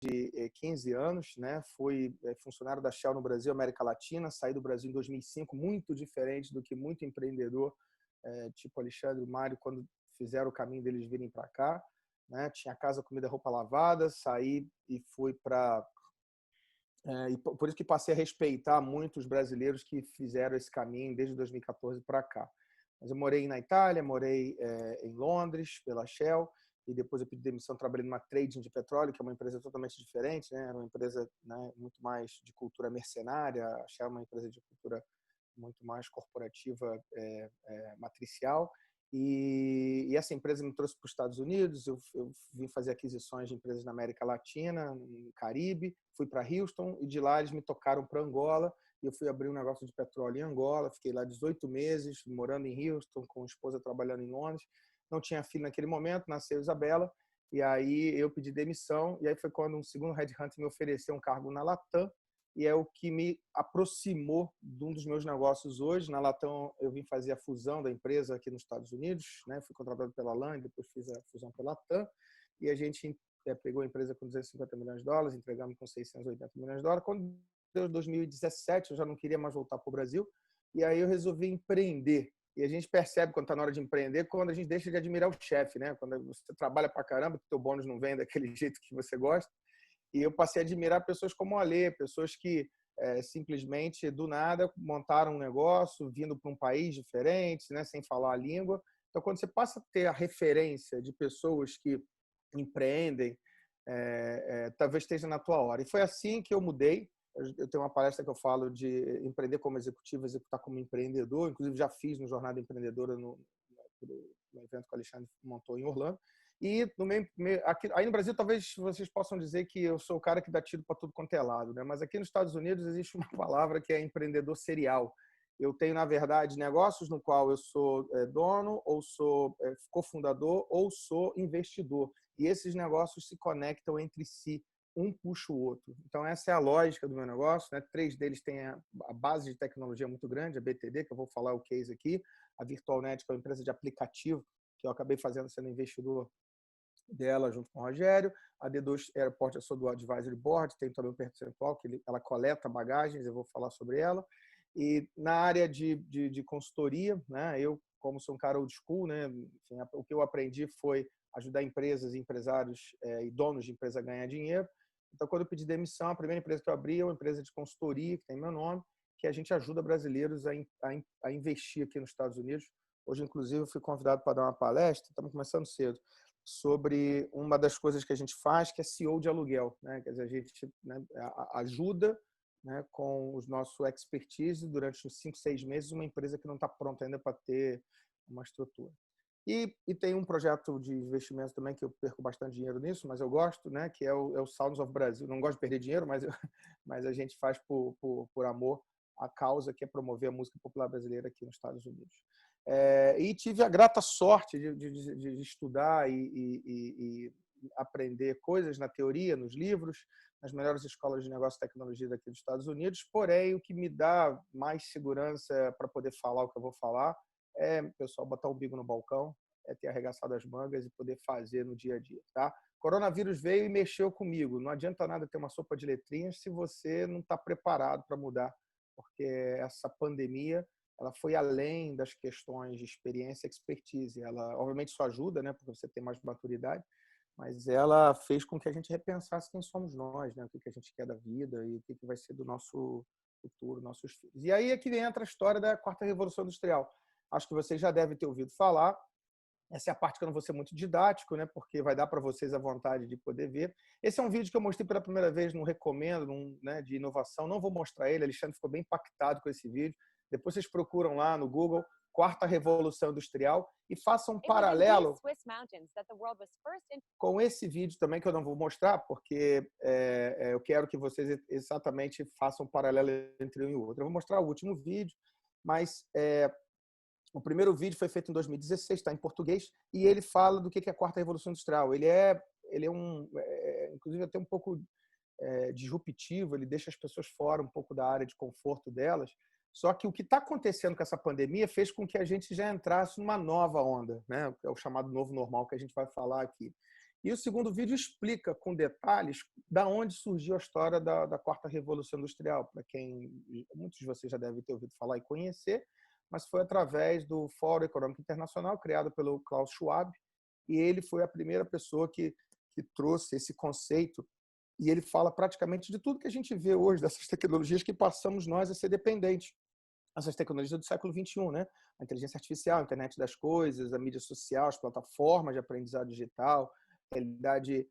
de 15 anos, né? Fui funcionário da Shell no Brasil, América Latina, saí do Brasil em 2005, muito diferente do que muito empreendedor, tipo Alexandre e Mário, quando fizeram o caminho deles virem para cá, né? Tinha casa, comida, roupa lavada, saí e fui para... e por isso que passei a respeitar muito os brasileiros que fizeram esse caminho desde 2014 para cá. Mas eu morei na Itália, morei em Londres, pela Shell, e depois eu pedi demissão, trabalhei numa trading de petróleo, que é uma empresa totalmente diferente, né? Era uma empresa, né, muito mais de cultura mercenária, a Shell é uma empresa de cultura muito mais corporativa, matricial. E essa empresa me trouxe para os Estados Unidos, eu vim fazer aquisições de empresas na América Latina, no Caribe, fui para Houston, e de lá eles me tocaram para Angola, e eu fui abrir um negócio de petróleo em Angola, fiquei lá 18 meses, morando em Houston, com a esposa trabalhando em Londres. Não tinha filho naquele momento, nasceu Isabela, e aí eu pedi demissão, e aí foi quando um segundo headhunter me ofereceu um cargo na Latam, e é o que me aproximou de um dos meus negócios hoje. Na Latam eu vim fazer a fusão da empresa aqui nos Estados Unidos, né? Fui contratado pela LAN, e depois fiz a fusão pela Latam, e a gente pegou a empresa com 250 milhões de dólares, entregamos com 680 milhões de dólares. Quando deu 2017, eu já não queria mais voltar para o Brasil, e aí eu resolvi empreender. E a gente percebe quando está na hora de empreender, quando a gente deixa de admirar o chefe, né? Quando você trabalha para caramba, que o teu bônus não vem daquele jeito que você gosta. E eu passei a admirar pessoas como a Alê, pessoas que simplesmente, do nada, montaram um negócio, vindo para um país diferente, né? Sem falar a língua. Então, quando você passa a ter a referência de pessoas que empreendem, talvez esteja na tua hora. E foi assim que eu mudei. Eu tenho uma palestra que eu falo de empreender como executivo, executar como empreendedor. Inclusive, já fiz no Jornada Empreendedora, no evento que o Alexandre montou em Orlando. E aí no Brasil, talvez vocês possam dizer que eu sou o cara que dá tiro para tudo quanto é lado, né? Mas aqui nos Estados Unidos existe uma palavra que é empreendedor serial. Eu tenho, na verdade, negócios no qual eu sou dono, ou sou cofundador, ou sou investidor. E esses negócios se conectam entre si, um puxa o outro. Então, essa é a lógica do meu negócio, né? 3 deles têm a base de tecnologia muito grande, a BTD, que eu vou falar o case aqui, a VirtualNet, que é uma empresa de aplicativo, que eu acabei sendo investidor dela junto com o Rogério. A D2 Airport, eu sou do Advisory Board, tem também um percentual que ela coleta bagagens, eu vou falar sobre ela. E na área de consultoria, né, eu, como sou um cara old school, né, enfim, o que eu aprendi foi ajudar empresas, empresários e donos de empresa a ganhar dinheiro. Então, quando eu pedi demissão, a primeira empresa que eu abri é uma empresa de consultoria, que tem meu nome, que a gente ajuda brasileiros a investir aqui nos Estados Unidos. Hoje, inclusive, eu fui convidado para dar uma palestra, estamos começando cedo, sobre uma das coisas que a gente faz, que é CEO de aluguel, né? Quer dizer, a gente, né, ajuda, né, com os nossos expertise durante uns 5, 6 meses uma empresa que não está pronta ainda para ter uma estrutura. E tem um projeto de investimento também que eu perco bastante dinheiro nisso, mas eu gosto, né, que é o Sounds of Brasil. Não gosto de perder dinheiro, mas a gente faz por amor à causa, que é promover a música popular brasileira aqui nos Estados Unidos. E tive a grata sorte de estudar e aprender coisas na teoria, nos livros, nas melhores escolas de negócio e tecnologia daqui dos Estados Unidos. Porém, o que me dá mais segurança para poder falar o que eu vou falar é, pessoal, botar o bico no balcão, ter arregaçado as mangas e poder fazer no dia a dia, tá? Coronavírus veio e mexeu comigo. Não adianta nada ter uma sopa de letrinhas se você não está preparado para mudar, porque essa pandemia ela foi além das questões de experiência e expertise. Ela, obviamente, isso ajuda, né, porque você tem mais maturidade, mas ela fez com que a gente repensasse quem somos nós, né, o que a gente quer da vida e o que vai ser do nosso futuro, nossos filhos. E aí é que entra a história da quarta revolução industrial. Acho que vocês já devem ter ouvido falar. Essa é a parte que eu não vou ser muito didático, né, porque vai dar para vocês a vontade de poder ver. Esse é um vídeo que eu mostrei pela primeira vez, não recomendo, né, de inovação. Não vou mostrar ele, Alexandre ficou bem impactado com esse vídeo. Depois vocês procuram lá no Google, Quarta Revolução Industrial, e façam um paralelo com esse vídeo também, que eu não vou mostrar, porque eu quero que vocês exatamente façam um paralelo entre um e o outro. Eu vou mostrar o último vídeo, mas o primeiro vídeo foi feito em 2016, está em português, e ele fala do que é a Quarta Revolução Industrial. Ele é inclusive, até um pouco disruptivo, ele deixa as pessoas fora um pouco da área de conforto delas. Só que o que está acontecendo com essa pandemia fez com que a gente já entrasse numa nova onda, né? É o chamado novo normal que a gente vai falar aqui. E o segundo vídeo explica com detalhes da onde surgiu a história da quarta revolução industrial, para quem muitos de vocês já devem ter ouvido falar e conhecer, mas foi através do Fórum Econômico Internacional, criado pelo Klaus Schwab, e ele foi a primeira pessoa que trouxe esse conceito, e ele fala praticamente de tudo que a gente vê hoje, dessas tecnologias que passamos nós a ser dependentes. Essas tecnologias do século XXI, né? A inteligência artificial, a internet das coisas, a mídia social, as plataformas de aprendizado digital, realidade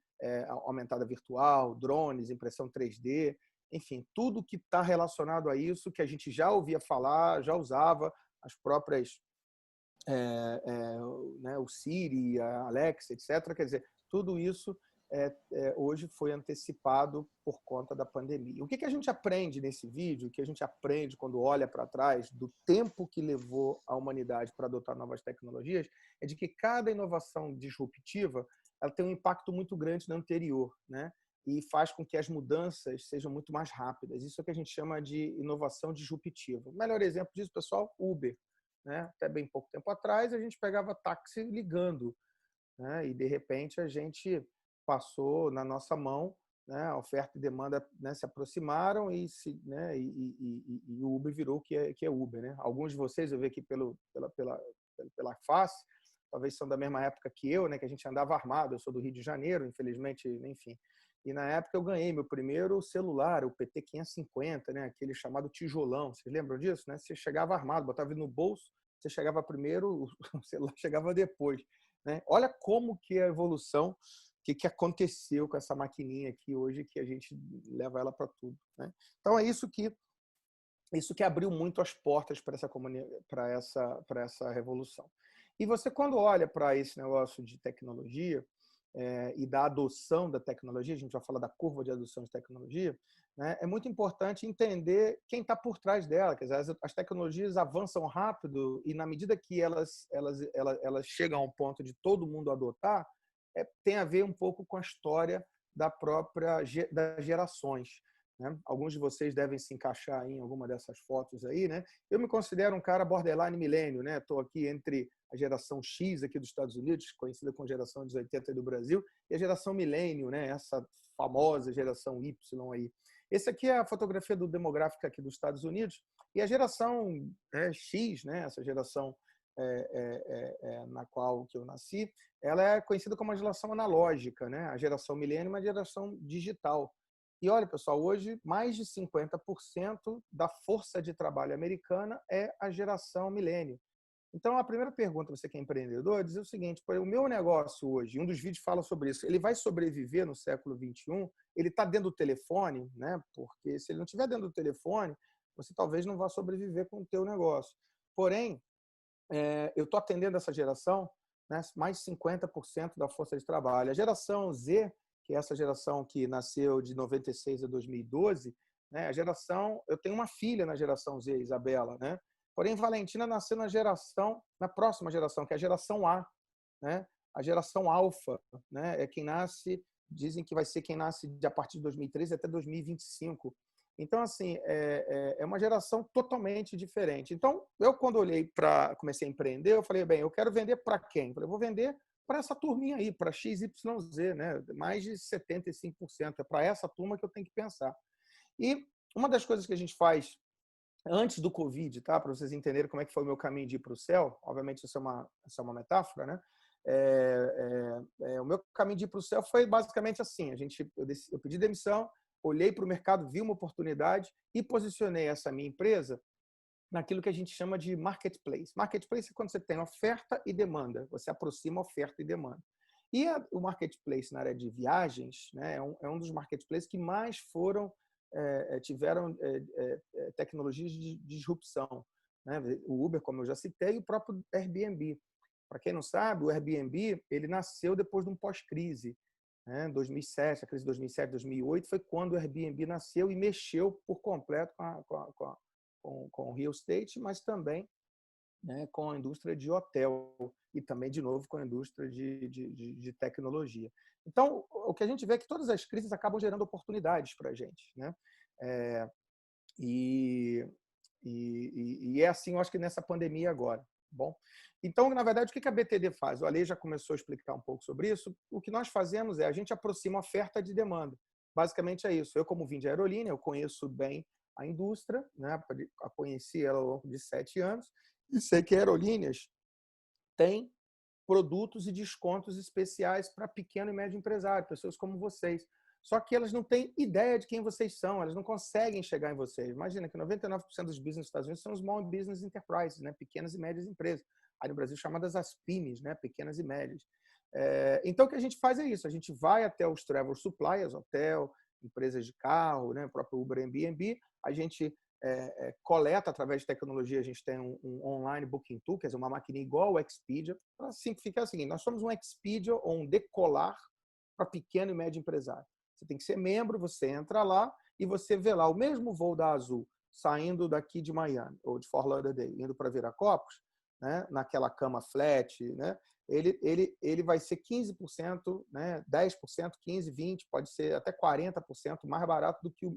aumentada virtual, drones, impressão 3D, enfim, tudo que está relacionado a isso, que a gente já ouvia falar, já usava, as próprias, né, o Siri, a Alexa, etc. Quer dizer, tudo isso hoje foi antecipado por conta da pandemia. O que a gente aprende nesse vídeo, o que a gente aprende quando olha para trás do tempo que levou a humanidade para adotar novas tecnologias, é de que cada inovação disruptiva ela tem um impacto muito grande na anterior, né? E faz com que as mudanças sejam muito mais rápidas. Isso é o que a gente chama de inovação disruptiva. O melhor exemplo disso, pessoal, Uber. Né? Até bem pouco tempo atrás, a gente pegava táxi ligando, né? E, de repente, a gente passou na nossa mão, né? A oferta e demanda, né, se aproximaram né, e o Uber virou o que é Uber. Né? Alguns de vocês, eu vi aqui pela face, talvez são da mesma época que eu, né, que a gente andava armado. Eu sou do Rio de Janeiro, infelizmente, enfim. E na época eu ganhei meu primeiro celular, o PT 550, né, aquele chamado tijolão. Vocês lembram disso? Né? Você chegava armado, botava ele no bolso, você chegava primeiro, o celular chegava depois. Né? Olha como que a evolução, o que aconteceu com essa maquininha aqui hoje, que a gente leva ela para tudo. Né? Então é isso que abriu muito as portas para essa revolução. E você, quando olha para esse negócio de tecnologia e da adoção da tecnologia, a gente vai falar da curva de adoção de tecnologia, né, é muito importante entender quem está por trás dela. Quer dizer, as tecnologias avançam rápido e, na medida que elas elas chegam a um ponto de todo mundo adotar, tem a ver um pouco com a história das gerações. Né? Alguns de vocês devem se encaixar em alguma dessas fotos aí, né? Eu me considero um cara borderline milênio, né? Estou aqui entre a geração X aqui dos Estados Unidos, conhecida como geração dos 80 do Brasil, e a geração milênio, né? Essa famosa geração Y aí. Esse aqui é a fotografia do demográfico aqui dos Estados Unidos, e a geração X, né? Essa geração na qual que eu nasci, ela é conhecida como a geração analógica, né? A geração milênio é uma geração digital. E olha, pessoal, hoje mais de 50% da força de trabalho americana é a geração milênio. Então, a primeira pergunta, você que é empreendedor, é dizer o seguinte: o meu negócio hoje, um dos vídeos fala sobre isso, ele vai sobreviver no século XXI? Ele está dentro do telefone, né? Porque se ele não estiver dentro do telefone, você talvez não vá sobreviver com o teu negócio. Porém, eu estou atendendo essa geração, né? Mais de 50% da força de trabalho. A geração Z, que é essa geração que nasceu de 96 a 2012, né? Eu tenho uma filha na geração Z, Isabela, né? Porém, Valentina nasceu na próxima geração, que é a geração A, né? A geração alfa, né? É quem nasce, dizem que vai ser quem nasce a partir de 2013 até 2025. Então, assim, é uma geração totalmente diferente. Então, eu, quando comecei a empreender, eu falei, bem, eu quero vender para quem? Eu falei, eu vou vender para essa turminha aí, para XYZ, né? Mais de 75%. É para essa turma que eu tenho que pensar. E uma das coisas que a gente faz antes do Covid, tá? Para vocês entenderem como é que foi o meu caminho de ir para o céu, obviamente isso é uma metáfora, né? O meu caminho de ir para o céu foi basicamente assim: eu pedi demissão, olhei para o mercado, vi uma oportunidade e posicionei essa minha empresa naquilo que a gente chama de marketplace. Marketplace é quando você tem oferta e demanda, você aproxima oferta e demanda. E o marketplace na área de viagens, né, é um dos marketplaces que mais tiveram tecnologias de disrupção. Né? O Uber, como eu já citei, e o próprio Airbnb. Para quem não sabe, o Airbnb ele nasceu depois de um pós-crise. 2007, a crise de 2007, 2008 foi quando o Airbnb nasceu e mexeu por completo com o real estate, mas também, né, com a indústria de hotel e também, de novo, com a indústria de tecnologia. Então, o que a gente vê é que todas as crises acabam gerando oportunidades para a gente. Né? E é assim, eu acho que nessa pandemia agora. Bom, então, na verdade, o que a BTD faz? O Ale já começou a explicar um pouco sobre isso. O que nós fazemos é a gente aproxima oferta de demanda. Basicamente é isso. Eu, como vim de aerolínea, eu conheço bem a indústria, né? A conheci ela ao longo de 7 anos, e sei que aerolíneas têm produtos e descontos especiais para pequeno e médio empresário, pessoas como vocês. Só que elas não têm ideia de quem vocês são, elas não conseguem chegar em vocês. Imagina que 99% dos business nos Estados Unidos são small business enterprises, né? Pequenas e médias empresas. Aí no Brasil chamadas as PYMEs, né? Pequenas e médias. Então o que a gente faz é isso, a gente vai até os travel suppliers, hotel, empresas de carro, né? O próprio Uber, Airbnb, a gente coleta através de tecnologia, a gente tem um online booking tool, quer dizer, uma maquininha igual o Expedia, para simplificar o seguinte, nós somos um Expedia ou um Decolar para pequeno e médio empresário. Você tem que ser membro, você entra lá e você vê lá o mesmo voo da Azul saindo daqui de Miami ou de Fort Lauderdale, indo para Viracopos, né, naquela cama flat, né, ele vai ser 15%, né, 10%, 15%, 20%, pode ser até 40% mais barato do que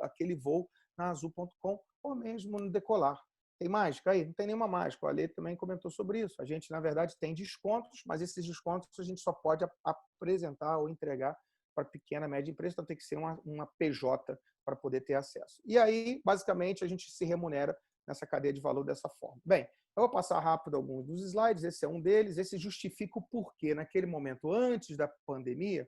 aquele voo na Azul.com ou mesmo no Decolar. Tem mágica aí? Não tem nenhuma mágica. O Ale também comentou sobre isso. A gente, na verdade, tem descontos, mas esses descontos a gente só pode apresentar ou entregar para pequena, média empresa, então tem que ser uma PJ para poder ter acesso. E aí, basicamente, a gente se remunera nessa cadeia de valor dessa forma. Bem, eu vou passar rápido alguns dos slides, esse é um deles, esse justifica o porquê, naquele momento, antes da pandemia,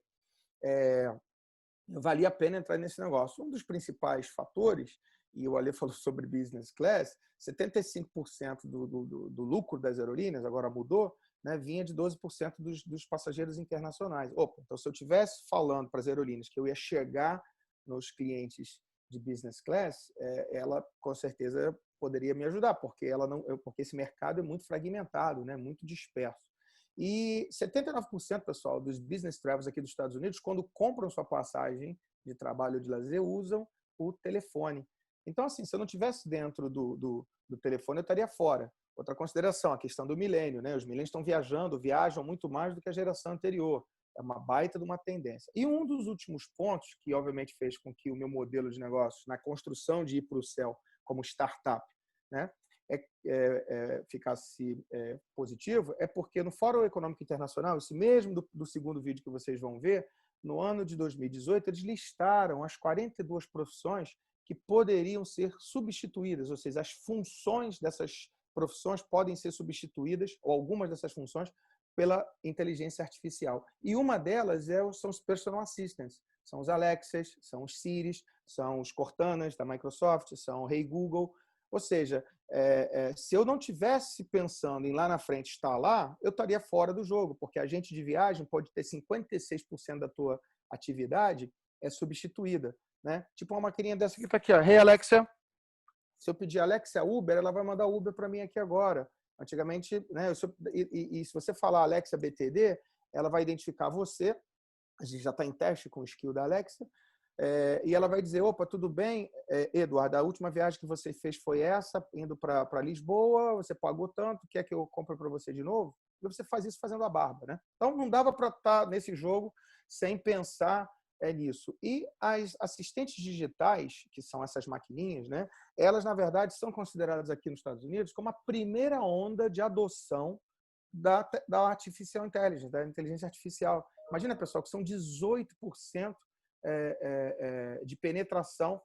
valia a pena entrar nesse negócio. Um dos principais fatores, e o Ale falou sobre business class, 75% do lucro das aerolíneas, agora mudou, né, vinha de 12% dos passageiros internacionais. Opa, então, se eu estivesse falando para as aerolíneas que eu ia chegar nos clientes de business class, ela com certeza poderia me ajudar, porque porque esse mercado é muito fragmentado, né, muito disperso. E 79%, pessoal, dos business travels aqui dos Estados Unidos, quando compram sua passagem de trabalho ou de lazer, usam o telefone. Então, assim, se eu não estivesse dentro do telefone, eu estaria fora. Outra consideração, a questão do milênio, né? Os milênios estão viajam muito mais do que a geração anterior. É uma baita de uma tendência. E um dos últimos pontos, que obviamente fez com que o meu modelo de negócio, na construção de ir para o céu como startup, né, ficasse positivo, é porque no Fórum Econômico Internacional, esse mesmo do segundo vídeo que vocês vão ver, no ano de 2018, eles listaram as 42 profissões que poderiam ser substituídas, ou seja, as funções dessas profissões podem ser substituídas, ou algumas dessas funções, pela inteligência artificial. E uma delas são os personal assistants, são os Alexas, são os Siris, são os Cortanas da Microsoft, são o Hey Google. Ou seja, se eu não tivesse pensando em lá na frente estar lá, eu estaria fora do jogo, porque a agente de viagem pode ter 56% da tua atividade substituída, né? Tipo uma maquininha dessa aqui, tá aqui, ó. Hey Alexa, se eu pedir Alexa Uber, ela vai mandar Uber para mim aqui agora. Antigamente, né? E se você falar Alexa BTD, ela vai identificar você. A gente já está em teste com o skill da Alexa. E ela vai dizer, opa, tudo bem, Eduardo, a última viagem que você fez foi essa, indo para Lisboa, você pagou tanto, quer que eu compre para você de novo? E você faz isso fazendo a barba, né? Então, não dava para estar nesse jogo sem pensar nisso. E as assistentes digitais, que são essas maquininhas, né? Elas, na verdade, são consideradas aqui nos Estados Unidos como a primeira onda de adoção da artificial intelligence, da inteligência artificial. Imagina, pessoal, que são 18% de penetração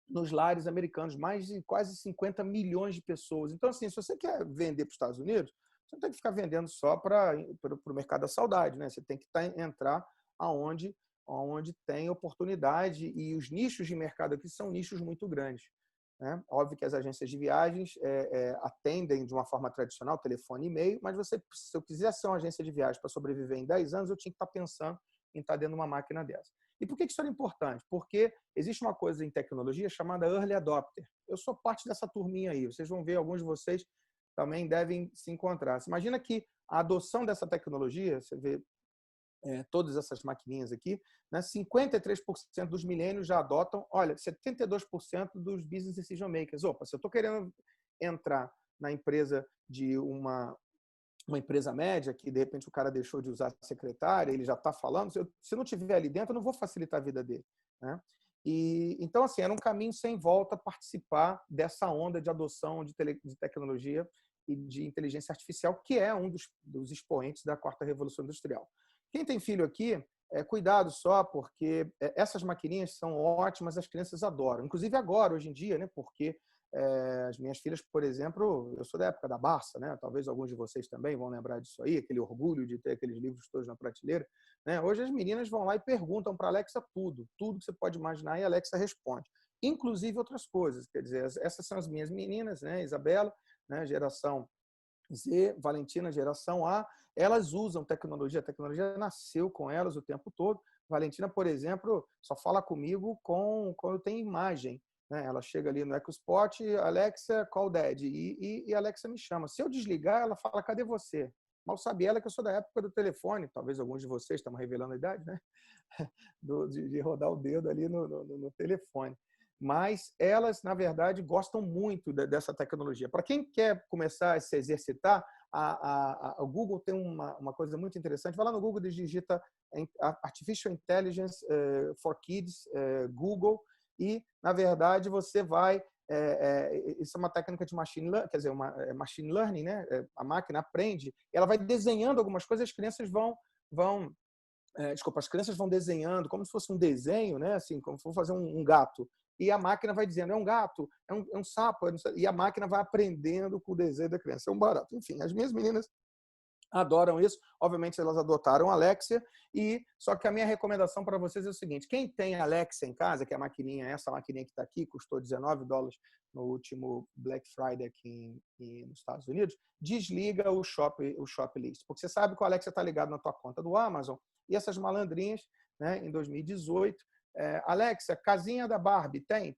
nos lares americanos, mais de quase 50 milhões de pessoas. Então, assim, se você quer vender para os Estados Unidos, você não tem que ficar vendendo só para o mercado da saudade, né? Você tem que entrar onde tem oportunidade, e os nichos de mercado aqui são nichos muito grandes, né? Óbvio que as agências de viagens atendem de uma forma tradicional, telefone e e-mail, mas se eu quiser ser uma agência de viagem para sobreviver em 10 anos, eu tinha que estar pensando em estar dentro de uma máquina dessa. E por que isso era importante? Porque existe uma coisa em tecnologia chamada Early Adopter. Eu sou parte dessa turminha aí. Vocês vão ver, alguns de vocês também devem se encontrar. Você imagina que a adoção dessa tecnologia, você vê todas essas maquininhas aqui, né, 53% dos milênios já adotam, olha, 72% dos business decision makers. Opa, se eu estou querendo entrar na empresa de uma empresa média, que de repente o cara deixou de usar a secretária, ele já está falando, se não tiver ali dentro, eu não vou facilitar a vida dele, né? Então, assim, era um caminho sem volta participar dessa onda de adoção de tecnologia e de inteligência artificial, que é um dos expoentes da quarta revolução industrial. Quem tem filho aqui, cuidado só, porque essas maquininhas são ótimas, as crianças adoram. Inclusive agora, hoje em dia, né, porque as minhas filhas, por exemplo, eu sou da época da Barça, né? Talvez alguns de vocês também vão lembrar disso aí, aquele orgulho de ter aqueles livros todos na prateleira, né? Hoje as meninas vão lá e perguntam para a Alexa tudo que você pode imaginar, e a Alexa responde, inclusive outras coisas. Quer dizer, essas são as minhas meninas, né? Isabela, né? Geração Z, Valentina, geração A, elas usam tecnologia, a tecnologia nasceu com elas o tempo todo. Valentina, por exemplo, só fala comigo quando tem imagem, né? Ela chega ali no EcoSpot, Alexa, call Dad, e a Alexa me chama. Se eu desligar, ela fala, cadê você? Mal sabe ela que eu sou da época do telefone, talvez alguns de vocês estão revelando a idade, né? de rodar o dedo ali no telefone. Mas elas, na verdade, gostam muito dessa tecnologia. Para quem quer começar a se exercitar, o Google tem uma coisa muito interessante. Vai lá no Google e digita Artificial Intelligence for Kids, Google, e, na verdade, você vai... isso é uma técnica de machine learning, quer dizer, machine learning, né? A máquina aprende, ela vai desenhando algumas coisas, as crianças as crianças vão desenhando como se fosse um desenho, né? Assim, como se fosse fazer um gato. E a máquina vai dizendo, é um gato, é um sapo, e a máquina vai aprendendo com o desenho da criança. É um barato. Enfim, as minhas meninas adoram isso. Obviamente, elas adotaram a Alexia. Só que a minha recomendação para vocês é o seguinte, quem tem a Alexia em casa, que é a maquininha, essa maquininha que está aqui, custou $19 no último Black Friday aqui nos Estados Unidos, desliga o Shoplist. Porque você sabe que o Alexia está ligado na tua conta do Amazon, e essas malandrinhas, né, em 2018, Alexa, casinha da Barbie, tem,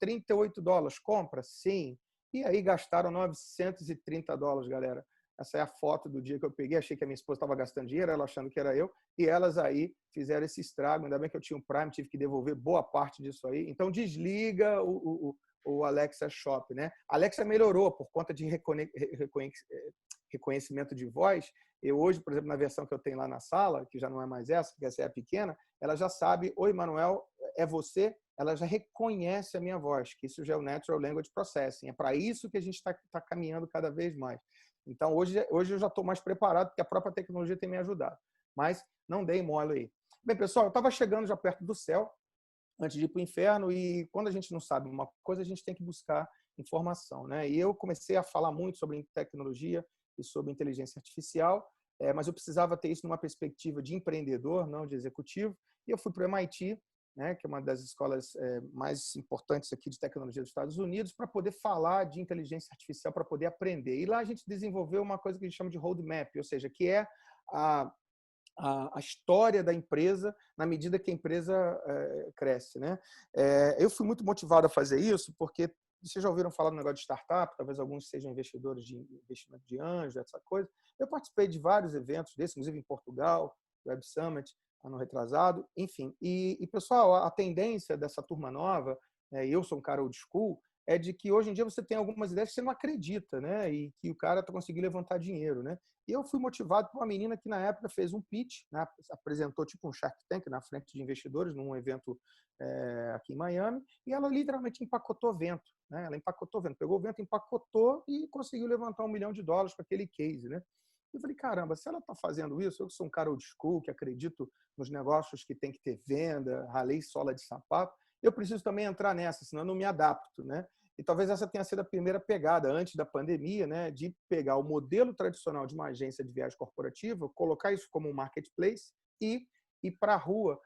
$38, compra? Sim. E aí gastaram $930, galera. Essa é a foto do dia que eu peguei, achei que a minha esposa estava gastando dinheiro, ela achando que era eu, e elas aí fizeram esse estrago, ainda bem que eu tinha um Prime, tive que devolver boa parte disso aí. Então desliga o Alexa Shop, né? A Alexa melhorou por conta de reconhecimento de voz. Eu hoje, por exemplo, na versão que eu tenho lá na sala, que já não é mais essa, que essa é a pequena, ela já sabe, oi, Manuel, é você? Ela já reconhece a minha voz, que isso já é o Natural Language Processing. É para isso que a gente está caminhando cada vez mais. Então, hoje eu já estou mais preparado, porque a própria tecnologia tem me ajudado. Mas não dei mole aí. Bem, pessoal, eu estava chegando já perto do céu, antes de ir para o inferno, e quando a gente não sabe uma coisa, a gente tem que buscar informação, né? E eu comecei a falar muito sobre tecnologia e sobre inteligência artificial, mas eu precisava ter isso numa perspectiva de empreendedor, não de executivo, e eu fui para o MIT, né, que é uma das escolas mais importantes aqui de tecnologia dos Estados Unidos, para poder falar de inteligência artificial, para poder aprender. E lá a gente desenvolveu uma coisa que a gente chama de roadmap, ou seja, que é a história da empresa na medida que a empresa cresce, né? Eu fui muito motivado a fazer isso porque vocês já ouviram falar do negócio de startup, talvez alguns sejam investidores de investimento de anjo, essa coisa. Eu participei de vários eventos desses, inclusive em Portugal, Web Summit, ano retrasado, enfim. E pessoal, a tendência dessa turma nova, eu sou um cara old school, é de que hoje em dia você tem algumas ideias que você não acredita, né? E que o cara está conseguindo levantar dinheiro, né? E eu fui motivado por uma menina que na época fez um pitch, né? Apresentou tipo um Shark Tank na frente de investidores num evento aqui em Miami, e ela literalmente empacotou vento, né? Ela empacotou vento, pegou o vento, empacotou e conseguiu levantar $1 milhão com aquele case, né? Eu falei, caramba, se ela está fazendo isso, eu sou um cara old school, que acredito nos negócios que tem que ter venda, ralei sola de sapato, eu preciso também entrar nessa, senão eu não me adapto, né? E talvez essa tenha sido a primeira pegada, antes da pandemia, né, de pegar o modelo tradicional de uma agência de viagem corporativa, colocar isso como um marketplace e ir para a rua,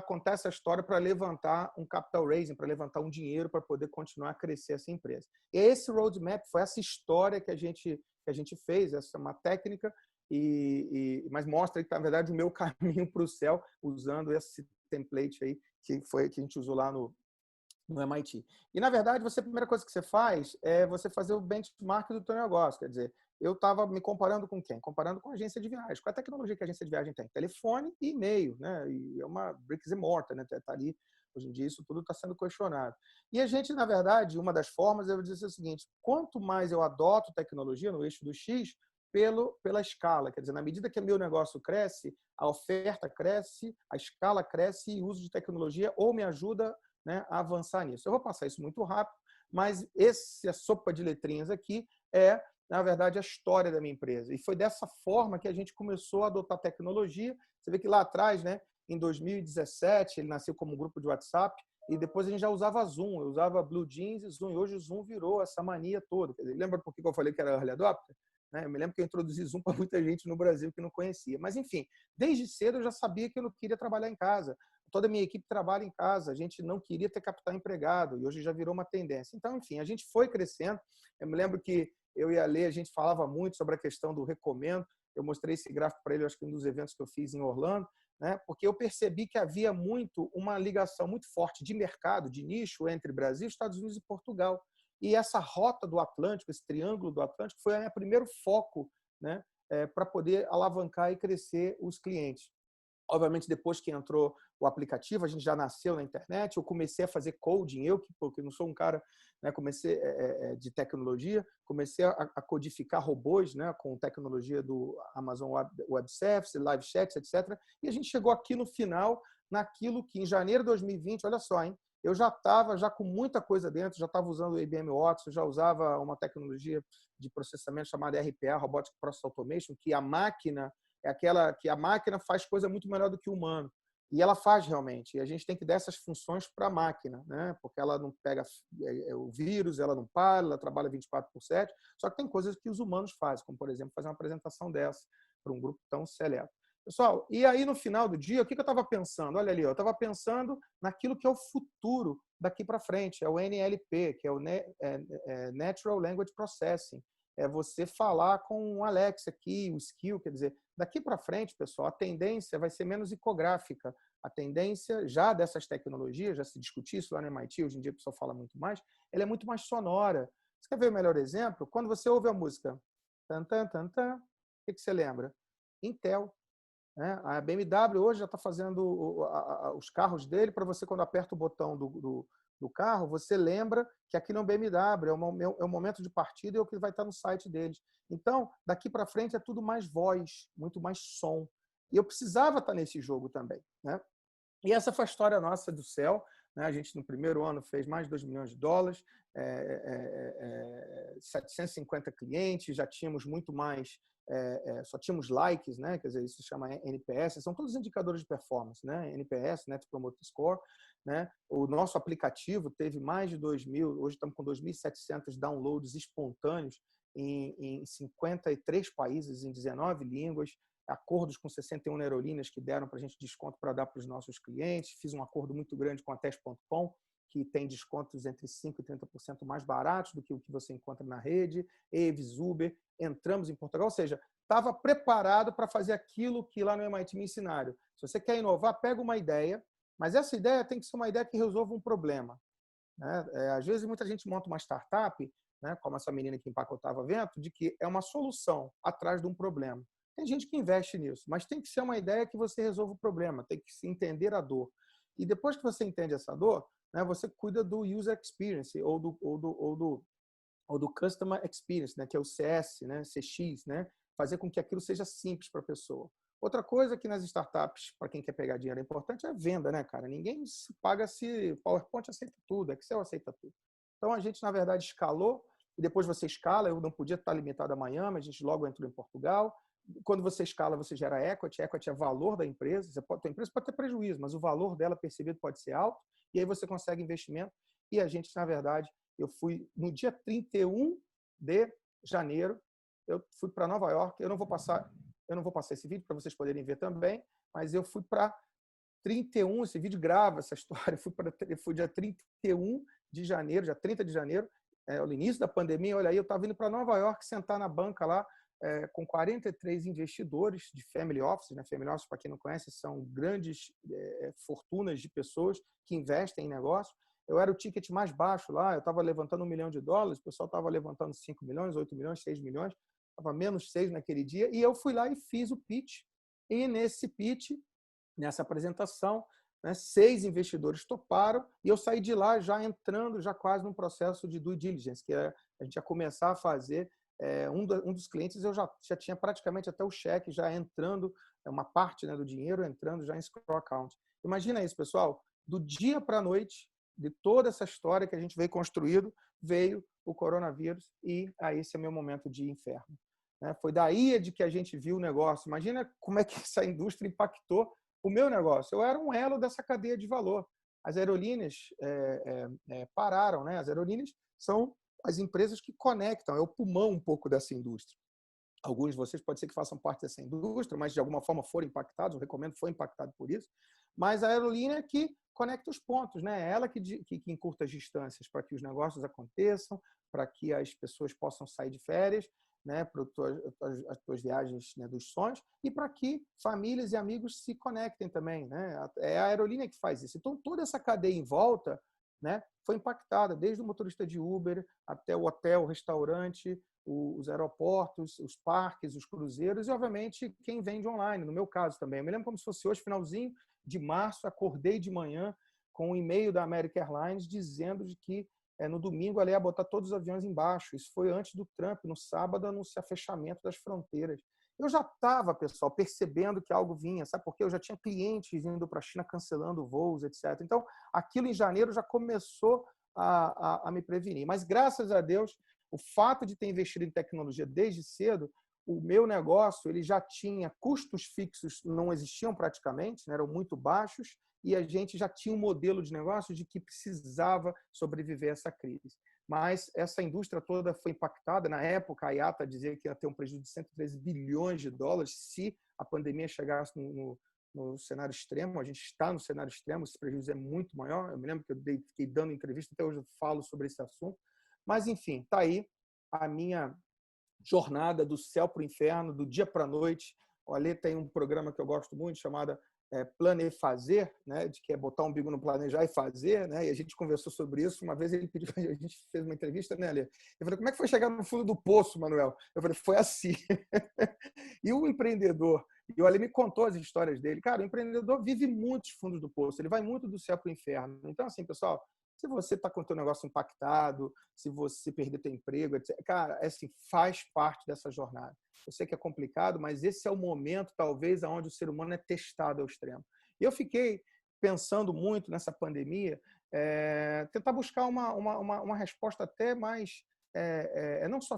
contar essa história para levantar um capital raising, para levantar um dinheiro para poder continuar a crescer essa empresa. E esse roadmap foi essa história que a gente fez, essa é uma técnica, mas mostra que, na verdade, o meu caminho para o céu, usando esse template aí, que a gente usou lá no MIT. E, na verdade, a primeira coisa que você faz é você fazer o benchmark do teu negócio. Quer dizer, eu estava me comparando com quem? Comparando com a agência de viagem. Qual é a tecnologia que a agência de viagem tem? Telefone e e-mail, né? E é uma bricks and mortar, né? Tá ali, hoje em dia, isso tudo está sendo questionado. E a gente, na verdade, uma das formas, eu vou dizer o seguinte, quanto mais eu adoto tecnologia no eixo do X, pela escala. Quer dizer, na medida que o meu negócio cresce, a oferta cresce, a escala cresce e o uso de tecnologia ou me ajuda, né, a avançar nisso. Eu vou passar isso muito rápido, mas essa sopa de letrinhas aqui é na verdade, a história da minha empresa. E foi dessa forma que a gente começou a adotar tecnologia. Você vê que lá atrás, né, em 2017, ele nasceu como um grupo de WhatsApp, e depois a gente já usava Zoom, eu usava Blue Jeans e Zoom, e hoje o Zoom virou essa mania toda. Quer dizer, lembra por que eu falei que era early adopter? Eu me lembro que eu introduzi Zoom para muita gente no Brasil que não conhecia. Mas, enfim, desde cedo eu já sabia que eu não queria trabalhar em casa. Toda a minha equipe trabalha em casa, a gente não queria ter capital empregado, e hoje já virou uma tendência. Então, enfim, a gente foi crescendo. Eu me lembro que eu e a Lê, a gente falava muito sobre a questão do recomendo. Eu mostrei esse gráfico para ele, acho que em um dos eventos que eu fiz em Orlando, né? Porque eu percebi que havia uma ligação muito forte de mercado, de nicho entre Brasil, Estados Unidos e Portugal. E essa rota do Atlântico, esse triângulo do Atlântico, foi o meu primeiro foco, né? Para poder alavancar e crescer os clientes. Obviamente, depois que entrou o aplicativo, a gente já nasceu na internet, eu comecei a fazer coding, porque não sou um cara, né, comecei de tecnologia, comecei a codificar robôs, né, com tecnologia do Amazon Web Services, live chats, etc. E a gente chegou aqui no final, naquilo que em janeiro de 2020, olha só, hein, eu já estava com muita coisa dentro, já estava usando o IBM Watson, já usava uma tecnologia de processamento chamada RPA, Robotic Process Automation, que a máquina é aquela que a máquina faz coisa muito melhor do que o humano. E ela faz realmente. E a gente tem que dar essas funções para a máquina, né? Porque ela não pega o vírus, ela não para, ela trabalha 24/7. Só que tem coisas que os humanos fazem, como, por exemplo, fazer uma apresentação dessa para um grupo tão seleto. Pessoal, e aí no final do dia, o que eu estava pensando? Olha ali, eu estava pensando naquilo que é o futuro daqui para frente, é o NLP, que é o Natural Language Processing. É você falar com o Alexa aqui, o skill, quer dizer, daqui para frente, pessoal, a tendência vai ser menos icográfica. A tendência já dessas tecnologias, já se discutiu isso lá no MIT, hoje em dia o pessoal fala muito mais, ela é muito mais sonora. Você quer ver o melhor exemplo? Quando você ouve a música, tan, tan, tan, tan, o que você lembra? Intel. Né? A BMW hoje já está fazendo os carros dele para você, quando aperta o botão do carro, você lembra que aquilo é um BMW, é um momento de partida e é o que vai estar no site deles. Então, daqui para frente é tudo mais voz, muito mais som. E eu precisava estar nesse jogo também. Né? E essa foi a história nossa do Cell. Né? A gente, no primeiro ano, fez mais de US$ 2 milhões, 750 clientes, já tínhamos muito mais, só tínhamos likes, né? Quer dizer, isso se chama NPS, são todos os indicadores de performance, né? NPS, Net Promoter Score. Né? O nosso aplicativo teve mais de 2.000, hoje estamos com 2.700 downloads espontâneos em 53 países, em 19 línguas, acordos com 61 aerolíneas que deram para a gente desconto para dar para os nossos clientes. Fiz um acordo muito grande com a Test.com, que tem descontos entre 5% e 30% mais baratos do que o que você encontra na rede. Avis, Uber, entramos em Portugal, ou seja, estava preparado para fazer aquilo que lá no MIT me ensinaram. Se você quer inovar, pega uma ideia, mas essa ideia tem que ser uma ideia que resolva um problema. Né? Às vezes, muita gente monta uma startup, né, como essa menina que empacotava vento, de que é uma solução atrás de um problema. Tem gente que investe nisso, mas tem que ser uma ideia que você resolva o problema, tem que se entender a dor. E depois que você entende essa dor, né, você cuida do user experience ou do customer experience, né, que é o CS, né, CX, né, fazer com que aquilo seja simples para a pessoa. Outra coisa que nas startups, para quem quer pegar dinheiro, é importante é venda, né, cara? Ninguém se paga se PowerPoint aceita tudo, Excel aceita tudo. Então a gente, na verdade, escalou, e depois você escala. Eu não podia estar limitado a Miami, a gente logo entrou em Portugal. Quando você escala, você gera equity. Equity é valor da empresa. A empresa pode ter prejuízo, mas o valor dela percebido pode ser alto, e aí você consegue investimento. E a gente, na verdade, eu fui no dia 31 de janeiro, eu fui para Nova York. Eu não vou passar esse vídeo para vocês poderem ver também, mas eu fui para 31, esse vídeo grava essa história, fui dia 31 de janeiro, dia 30 de janeiro, no início da pandemia. Olha aí, eu estava indo para Nova York, sentar na banca lá, com 43 investidores de family office. Né? Family office, para quem não conhece, são grandes fortunas de pessoas que investem em negócio. Eu era o ticket mais baixo lá, eu estava levantando $1 milhão, o pessoal estava levantando 5 milhões, 8 milhões, 6 milhões, estava menos 6 naquele dia, e eu fui lá e fiz o pitch. E nesse pitch, nessa apresentação, né, 6 investidores toparam, e eu saí de lá já entrando já quase num processo de due diligence, que é a gente ia começar a fazer. Um dos clientes eu já tinha praticamente até o cheque já entrando, uma parte, né, do dinheiro entrando já em escrow account. Imagina isso, pessoal, do dia para a noite, de toda essa história que a gente veio construindo, veio o coronavírus e aí esse é meu momento de inferno. Foi daí de que a gente viu o negócio. Imagina como é que essa indústria impactou o meu negócio. Eu era um elo dessa cadeia de valor. As aerolíneas pararam, né? As aerolíneas são as empresas que conectam, é o pulmão um pouco dessa indústria. Alguns de vocês pode ser que façam parte dessa indústria, mas de alguma forma foram impactados, eu recomendo, foi impactado por isso. Mas a aerolínea é que conecta os pontos, né? É ela que encurta as distâncias para que os negócios aconteçam, para que as pessoas possam sair de férias, né, para as tuas viagens, né, dos sonhos, e para que famílias e amigos se conectem também, né? É a aerolínea que faz isso. Então, toda essa cadeia em volta, né, foi impactada, desde o motorista de Uber até o hotel, o restaurante, os aeroportos, os parques, os cruzeiros e, obviamente, quem vende online, no meu caso também. Eu me lembro como se fosse hoje, finalzinho de março, acordei de manhã com um e-mail da American Airlines dizendo de que no domingo ela ia botar todos os aviões embaixo. Isso foi antes do Trump, no sábado, anunciar fechamento das fronteiras. Eu já estava, pessoal, percebendo que algo vinha, sabe? Porque eu já tinha clientes vindo para a China cancelando voos, etc. Então, aquilo em janeiro já começou a me prevenir. Mas, graças a Deus, o fato de ter investido em tecnologia desde cedo, o meu negócio ele já tinha custos fixos, não existiam praticamente, né? Eram muito baixos, e a gente já tinha um modelo de negócio de que precisava sobreviver a essa crise. Mas essa indústria toda foi impactada. Na época, a IATA dizia que ia ter um prejuízo de 113 bilhões de dólares se a pandemia chegasse no cenário extremo. A gente está no cenário extremo, esse prejuízo é muito maior. Eu me lembro que eu fiquei dando entrevista, até hoje eu falo sobre esse assunto. Mas, enfim, está aí a minha jornada do céu para o inferno, do dia para a noite. O Alê tem um programa que eu gosto muito, chamado Planefazer, né, de que é botar um umbigo no planejar e fazer, né, e a gente conversou sobre isso. Uma vez ele pediu, a gente fez uma entrevista, né, Alê? Eu falei, como é que foi chegar no fundo do poço, Manuel? Eu falei, foi assim. E o empreendedor, e o Alê me contou as histórias dele. Cara, o empreendedor vive muitos fundos do poço, ele vai muito do céu para o inferno. Então, assim, pessoal, se você está com o teu negócio impactado, se você perder teu emprego, etc. Cara, assim, faz parte dessa jornada. Eu sei que é complicado, mas esse é o momento, talvez, onde o ser humano é testado ao extremo. E eu fiquei pensando muito nessa pandemia, tentar buscar uma resposta até mais, não só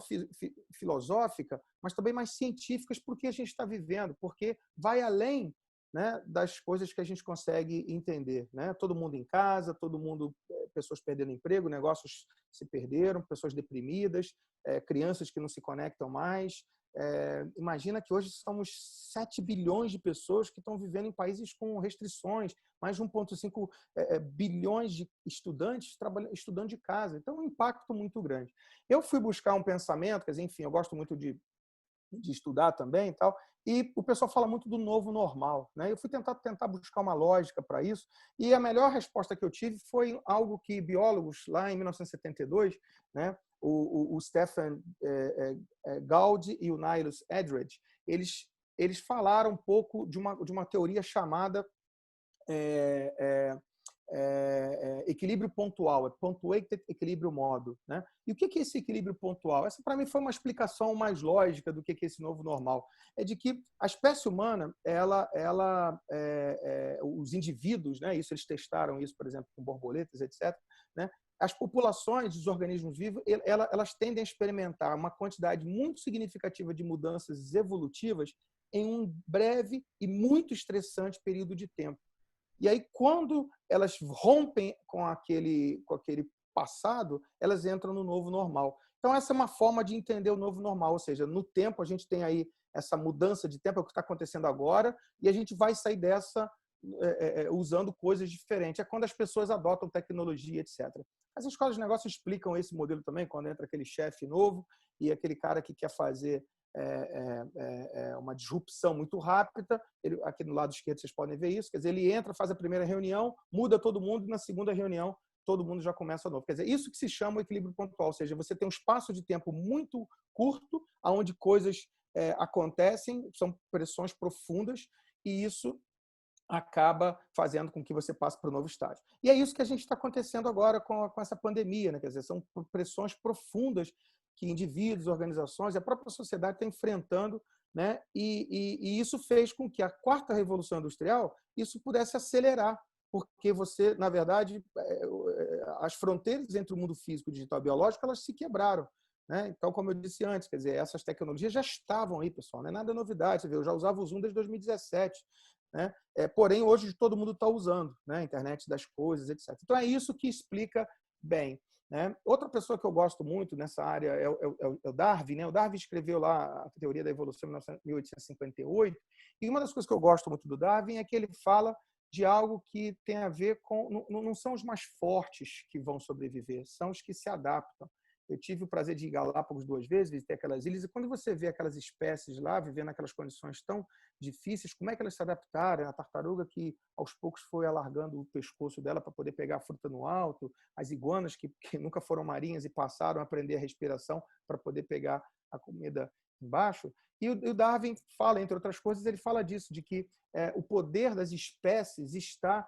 filosófica, mas também mais científicas para o que a gente está vivendo, porque vai além, né, das coisas que a gente consegue entender, né? Todo mundo em casa, todo mundo, pessoas perdendo emprego, negócios se perderam, pessoas deprimidas, crianças que não se conectam mais. Imagina que hoje somos 7 bilhões de pessoas que estão vivendo em países com restrições, mais de 1,5 bilhões de estudantes estudando de casa. Então, é um impacto muito grande. Eu fui buscar um pensamento, quer dizer, enfim, eu gosto muito de estudar também e tal, e o pessoal fala muito do novo normal, né? Eu fui tentar buscar uma lógica para isso, e a melhor resposta que eu tive foi algo que biólogos, lá em 1972, né, o Stephen Gould e o Niles Edredge, eles falaram um pouco de uma teoria chamada equilíbrio pontual, punctuated equilíbrio modo, né? E o que é esse equilíbrio pontual? Essa, para mim, foi uma explicação mais lógica do que é esse novo normal. É de que a espécie humana, os indivíduos, né? Isso eles testaram isso, por exemplo, com borboletas, etc., né? As populações dos organismos vivos, elas tendem a experimentar uma quantidade muito significativa de mudanças evolutivas em um breve e muito estressante período de tempo. E aí, quando elas rompem com aquele passado, elas entram no novo normal. Então, essa é uma forma de entender o novo normal, ou seja, no tempo a gente tem aí essa mudança de tempo, é o que está acontecendo agora, e a gente vai sair dessa usando coisas diferentes. É quando as pessoas adotam tecnologia, etc. As escolas de negócio explicam esse modelo também, quando entra aquele chefe novo e aquele cara que quer fazer uma disrupção muito rápida. Aqui no lado esquerdo vocês podem ver isso. Quer dizer, ele entra, faz a primeira reunião, muda todo mundo, e na segunda reunião todo mundo já começa novo. Quer dizer, isso que se chama o equilíbrio pontual, ou seja, você tem um espaço de tempo muito curto, onde coisas acontecem, são pressões profundas, e isso acaba fazendo com que você passe para o novo estágio. E é isso que a gente está acontecendo agora com essa pandemia, né? Quer dizer, são pressões profundas que indivíduos, organizações e a própria sociedade está enfrentando, né? E isso fez com que a quarta revolução industrial isso pudesse acelerar, porque você, na verdade, as fronteiras entre o mundo físico, digital e biológico, elas se quebraram. Né? Então, como eu disse antes, quer dizer, essas tecnologias já estavam aí, pessoal, não é nada novidade. Você vê, eu já usava o Zoom desde 2017. Né? Porém, hoje todo mundo está usando, né? Internet das coisas, etc. Então, é isso que explica bem. Né? Outra pessoa que eu gosto muito nessa área é o Darwin. Né? O Darwin escreveu lá a teoria da evolução em 1858. E uma das coisas que eu gosto muito do Darwin é que ele fala de algo que tem a ver com... Não são os mais fortes que vão sobreviver, são os que se adaptam. Eu tive o prazer de ir em Galápagos 2 vezes, visitei aquelas ilhas, e quando você vê aquelas espécies lá, vivendo naquelas condições tão difíceis, como é que elas se adaptaram? A tartaruga que, aos poucos, foi alargando o pescoço dela para poder pegar a fruta no alto, as iguanas que nunca foram marinhas e passaram a aprender a respiração para poder pegar a comida embaixo. E o Darwin fala, entre outras coisas, ele fala disso, de que o poder das espécies está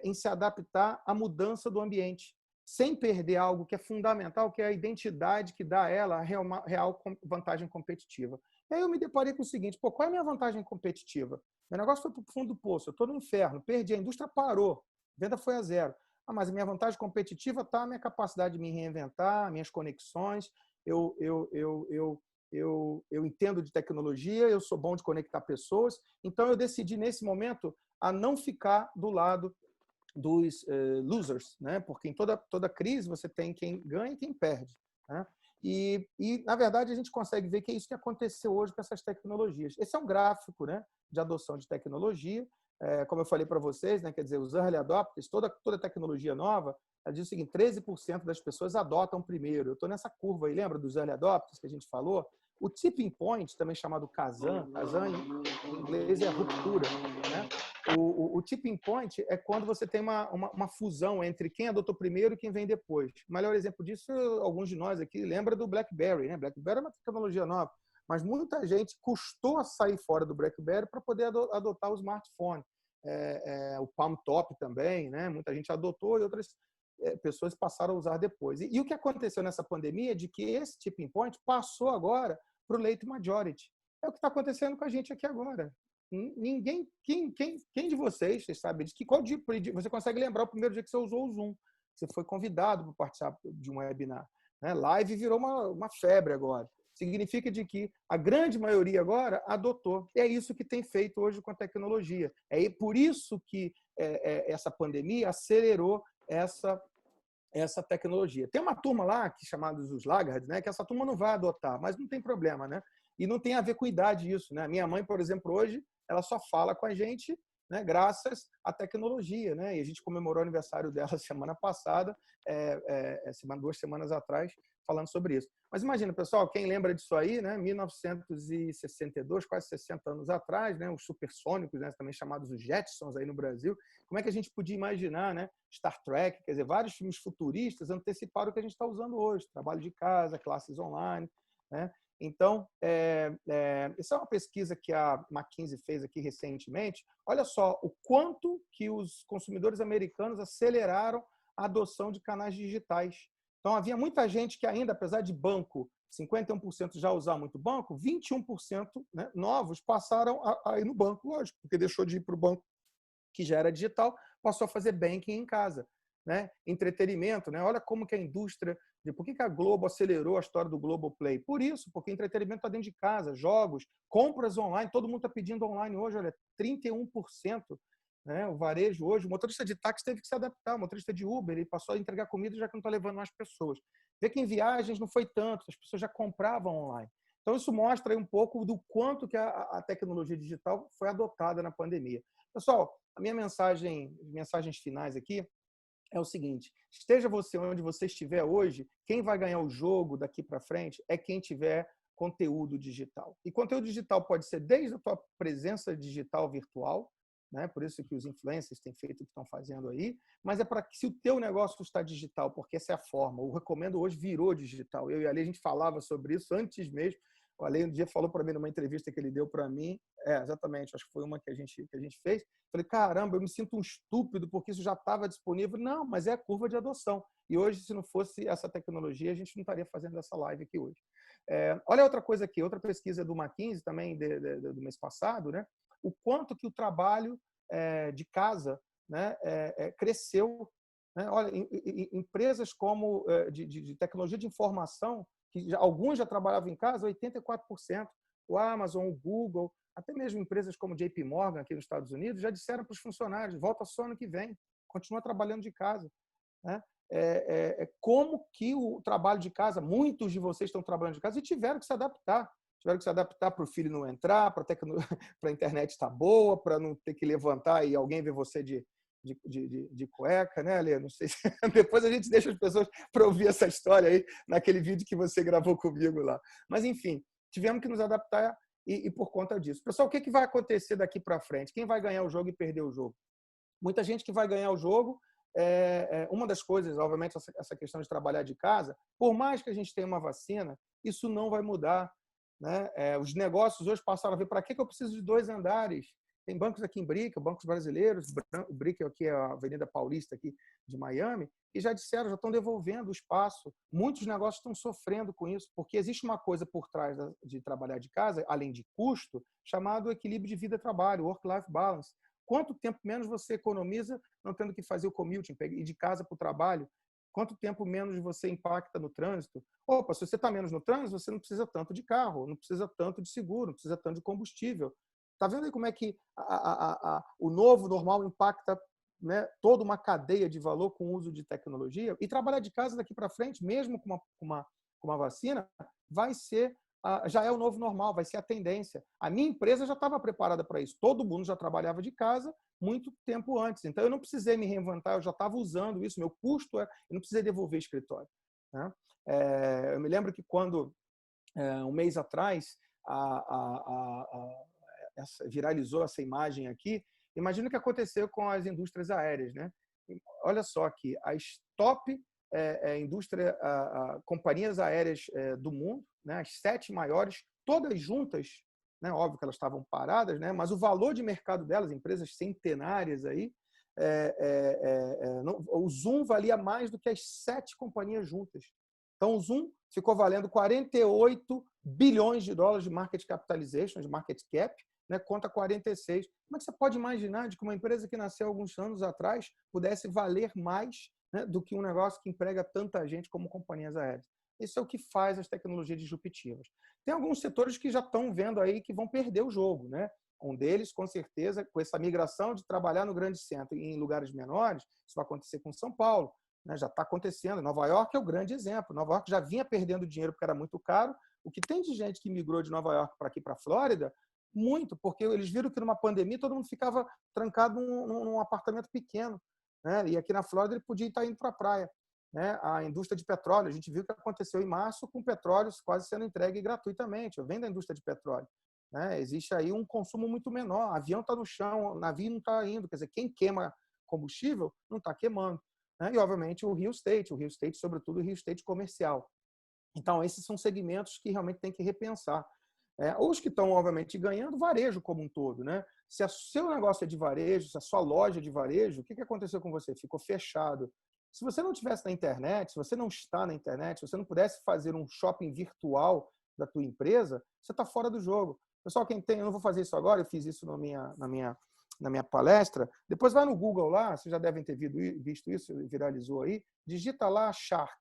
em se adaptar à mudança do ambiente, sem perder algo que é fundamental, que é a identidade que dá a ela a real vantagem competitiva. E aí eu me deparei com o seguinte, qual é a minha vantagem competitiva? Meu negócio foi para o fundo do poço, eu estou no inferno, perdi, a indústria parou, a venda foi a zero. Mas a minha vantagem competitiva está na minha capacidade de me reinventar, minhas conexões, eu entendo de tecnologia, eu sou bom de conectar pessoas, então eu decidi, nesse momento, a não ficar do lado dos losers, né? Porque em toda crise você tem quem ganha e quem perde. Né? Na verdade, a gente consegue ver que é isso que aconteceu hoje com essas tecnologias. Esse é um gráfico, né, de adoção de tecnologia. Como eu falei para vocês, né, quer dizer, os early adopters, toda tecnologia nova, ela diz o seguinte, 13% das pessoas adotam primeiro. Eu estou nessa curva aí, lembra dos early adopters que a gente falou? O tipping point, também chamado Kazan em inglês é ruptura, né? O tipping point é quando você tem uma fusão entre quem adotou primeiro e quem vem depois. O melhor exemplo disso, alguns de nós aqui lembra do BlackBerry. Né? BlackBerry é uma tecnologia nova, mas muita gente custou a sair fora do BlackBerry para poder adotar o smartphone. O Palm Top também, né? Muita gente adotou e outras pessoas passaram a usar depois. E o que aconteceu nessa pandemia é de que esse tipping point passou agora para o late majority. É o que está acontecendo com a gente aqui agora. Ninguém, quem de vocês sabe disso? Qual dia você consegue lembrar o primeiro dia que você usou o Zoom? Você foi convidado para participar de um webinar. Né? Live virou uma febre agora. Significa de que a grande maioria agora adotou. E é isso que tem feito hoje com a tecnologia. É por isso que essa pandemia acelerou essa tecnologia. Tem uma turma lá, que chamada os laggards, né, que essa turma não vai adotar, mas não tem problema. Né? E não tem a ver com idade isso. Né? Minha mãe, por exemplo, hoje, ela só fala com a gente, né, graças à tecnologia. Né? E a gente comemorou o aniversário dela semana passada, 2 semanas atrás, falando sobre isso. Mas imagina, pessoal, quem lembra disso aí, né? 1962, quase 60 anos atrás, né? Os supersônicos, né? Também chamados os Jetsons aí no Brasil. Como é que a gente podia imaginar, né? Star Trek, quer dizer, vários filmes futuristas anteciparam o que a gente está usando hoje. Trabalho de casa, classes online, né? Então, essa é uma pesquisa que a McKinsey fez aqui recentemente. Olha só o quanto que os consumidores americanos aceleraram a adoção de canais digitais. Então, havia muita gente que ainda, apesar de banco, 51% já usar muito banco, 21%, né, novos passaram a ir no banco, lógico, porque deixou de ir para o banco que já era digital, passou a fazer banking em casa. Né? Entretenimento, né? Olha como que a indústria... Por que a Globo acelerou a história do Globoplay? Por isso, porque entretenimento está dentro de casa, jogos, compras online, todo mundo está pedindo online hoje, olha, 31%. Né? O varejo hoje, o motorista de táxi teve que se adaptar, o motorista de Uber, ele passou a entregar comida já que não está levando mais pessoas. Vê que em viagens não foi tanto, as pessoas já compravam online. Então, isso mostra aí um pouco do quanto que a tecnologia digital foi adotada na pandemia. Pessoal, a minha mensagens finais aqui é o seguinte, esteja você onde você estiver hoje, quem vai ganhar o jogo daqui para frente é quem tiver conteúdo digital. E conteúdo digital pode ser desde a tua presença digital virtual, né? Por isso que os influencers têm feito o que estão fazendo aí, mas é para que se o teu negócio está digital, porque essa é a forma, o Recomendo hoje virou digital. Eu e a Ali, a gente falava sobre isso antes mesmo. O Ale um dia falou para mim numa entrevista que ele deu para mim, exatamente, acho que foi uma que a gente fez. Falei, caramba, eu me sinto um estúpido porque isso já estava disponível. Não, mas é a curva de adoção. E hoje, se não fosse essa tecnologia, a gente não estaria fazendo essa live aqui hoje. Olha outra coisa aqui, outra pesquisa do McKinsey também do mês passado, né? O quanto que o trabalho de casa, né, cresceu né? Olha, empresas como de tecnologia de informação, que alguns já trabalhavam em casa, 84%. O Amazon, o Google, até mesmo empresas como JP Morgan aqui nos Estados Unidos já disseram para os funcionários: volta só ano que vem, continua trabalhando de casa, né? Como que o trabalho de casa, muitos de vocês estão trabalhando de casa e tiveram que se adaptar. Tiveram que se adaptar para o filho não entrar, para a internet estar boa, para não ter que levantar e alguém ver você de cueca, né, Alê? Não sei se... Depois a gente deixa as pessoas para ouvir essa história aí naquele vídeo que você gravou comigo lá. Mas, enfim, tivemos que nos adaptar e por conta disso. Pessoal, o que vai acontecer daqui para frente? Quem vai ganhar o jogo e perder o jogo? Muita gente que vai ganhar o jogo. Uma das coisas, obviamente, essa questão de trabalhar de casa, por mais que a gente tenha uma vacina, isso não vai mudar, né? Os negócios hoje passaram a ver: para que eu preciso de 2 andares? Tem bancos aqui em Brickell, bancos brasileiros, o Brickell aqui é a Avenida Paulista aqui de Miami, e já disseram, já estão devolvendo o espaço. Muitos negócios estão sofrendo com isso, porque existe uma coisa por trás de trabalhar de casa, além de custo, chamado equilíbrio de vida-trabalho, work-life balance. Quanto tempo menos você economiza não tendo que fazer o commuting, ir de casa para o trabalho? Quanto tempo menos você impacta no trânsito? Opa, se você está menos no trânsito, você não precisa tanto de carro, não precisa tanto de seguro, não precisa tanto de combustível. Está vendo aí como é que o novo normal impacta, né, toda uma cadeia de valor com o uso de tecnologia? E trabalhar de casa daqui para frente, mesmo com uma vacina, vai ser, já é o novo normal, vai ser a tendência. A minha empresa já estava preparada para isso. Todo mundo já trabalhava de casa muito tempo antes. Então, eu não precisei me reinventar, eu já estava usando isso. Meu custo eu não precisei devolver escritório, né? Eu me lembro que quando, um mês atrás, viralizou essa imagem aqui. Imagina o que aconteceu com as indústrias aéreas, né? Olha só aqui, as top companhias aéreas do mundo, né? As 7 maiores, todas juntas, né? Óbvio que elas estavam paradas, né? Mas o valor de mercado delas, empresas centenárias aí, o Zoom valia mais do que as 7 companhias juntas. Então, o Zoom ficou valendo 48 bilhões de dólares de market capitalization, de market cap, né, contra 46. Como é que você pode imaginar de que uma empresa que nasceu alguns anos atrás pudesse valer mais, né, do que um negócio que emprega tanta gente como companhias aéreas? Isso é o que faz as tecnologias disruptivas. Tem alguns setores que já estão vendo aí que vão perder o jogo, né? Um deles, com certeza, com essa migração de trabalhar no grande centro e em lugares menores, isso vai acontecer com São Paulo, né? Já está acontecendo. Nova York é o grande exemplo. Nova York já vinha perdendo dinheiro porque era muito caro. O que tem de gente que migrou de Nova York para aqui, para a Flórida, muito, porque eles viram que numa pandemia todo mundo ficava trancado num apartamento pequeno, né? E aqui na Flórida ele podia estar indo para a praia, né? A indústria de petróleo, a gente viu o que aconteceu em março com petróleo quase sendo entregue gratuitamente. Eu venho da indústria de petróleo, né? Existe aí um consumo muito menor. O avião está no chão, o navio não está indo. Quer dizer, quem queima combustível não está queimando, né? E, obviamente, o real estate, sobretudo o real estate comercial. Então, esses são segmentos que realmente tem que repensar. Os que estão, obviamente, ganhando, varejo como um todo, né? Se o seu negócio é de varejo, se a sua loja é de varejo, o que aconteceu com você? Ficou fechado. Se você não estivesse na internet, se você não está na internet, se você não pudesse fazer um shopping virtual da tua empresa, você está fora do jogo. Pessoal, quem tem, eu não vou fazer isso agora, eu fiz isso na minha palestra. Depois vai no Google lá, vocês já devem ter visto isso, viralizou aí, digita lá Shark,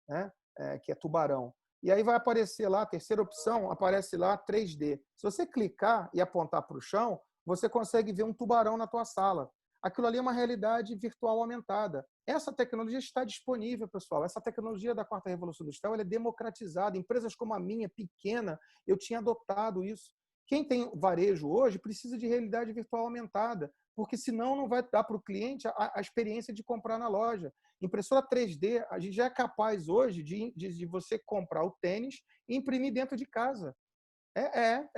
né? Que é tubarão. E aí vai aparecer lá, a terceira opção, aparece lá 3D. Se você clicar e apontar para o chão, você consegue ver um tubarão na tua sala. Aquilo ali é uma realidade virtual aumentada. Essa tecnologia está disponível, pessoal. Essa tecnologia da quarta revolução industrial ela é democratizada. Empresas como a minha, pequena, eu tinha adotado isso. Quem tem varejo hoje precisa de realidade virtual aumentada, porque senão não vai dar para o cliente a experiência de comprar na loja. Impressora 3D, a gente já é capaz hoje de você comprar o tênis e imprimir dentro de casa.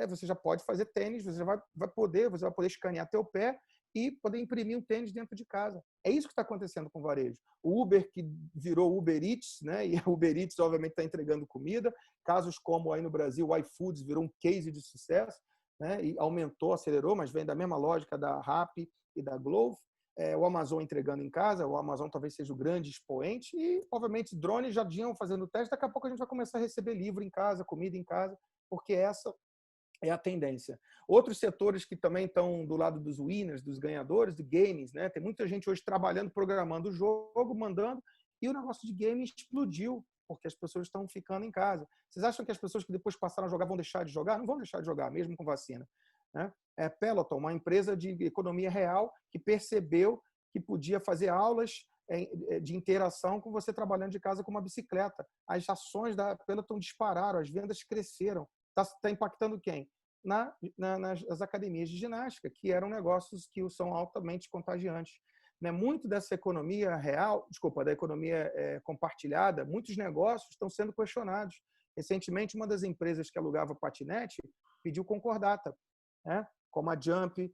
Você já pode fazer tênis, você vai poder escanear teu pé e poder imprimir um tênis dentro de casa. É isso que está acontecendo com o varejo. O Uber, que virou Uber Eats, né? E o Uber Eats, obviamente, está entregando comida. Casos como aí no Brasil, o iFoods virou um case de sucesso, né? E aumentou, acelerou, mas vem da mesma lógica da Rappi e da Glovo. O Amazon entregando em casa, o Amazon talvez seja o grande expoente e, obviamente, drones já vinham fazendo teste. Daqui a pouco a gente vai começar a receber livro em casa, comida em casa, porque essa é a tendência. Outros setores que também estão do lado dos winners, dos ganhadores, de games, né? Tem muita gente hoje trabalhando, programando o jogo, mandando, e o negócio de game explodiu, porque as pessoas estão ficando em casa. Vocês acham que as pessoas que depois passaram a jogar vão deixar de jogar? Não vão deixar de jogar, mesmo com vacina, né? É Peloton, uma empresa de economia real que percebeu que podia fazer aulas de interação com você trabalhando de casa com uma bicicleta. As ações da Peloton dispararam, as vendas cresceram. Está impactando quem? Nas academias de ginástica, que eram negócios que são altamente contagiantes. Né? Muito dessa economia real, desculpa, da economia compartilhada, muitos negócios estão sendo questionados. Recentemente, uma das empresas que alugava patinete pediu concordata, né? Como a Jump,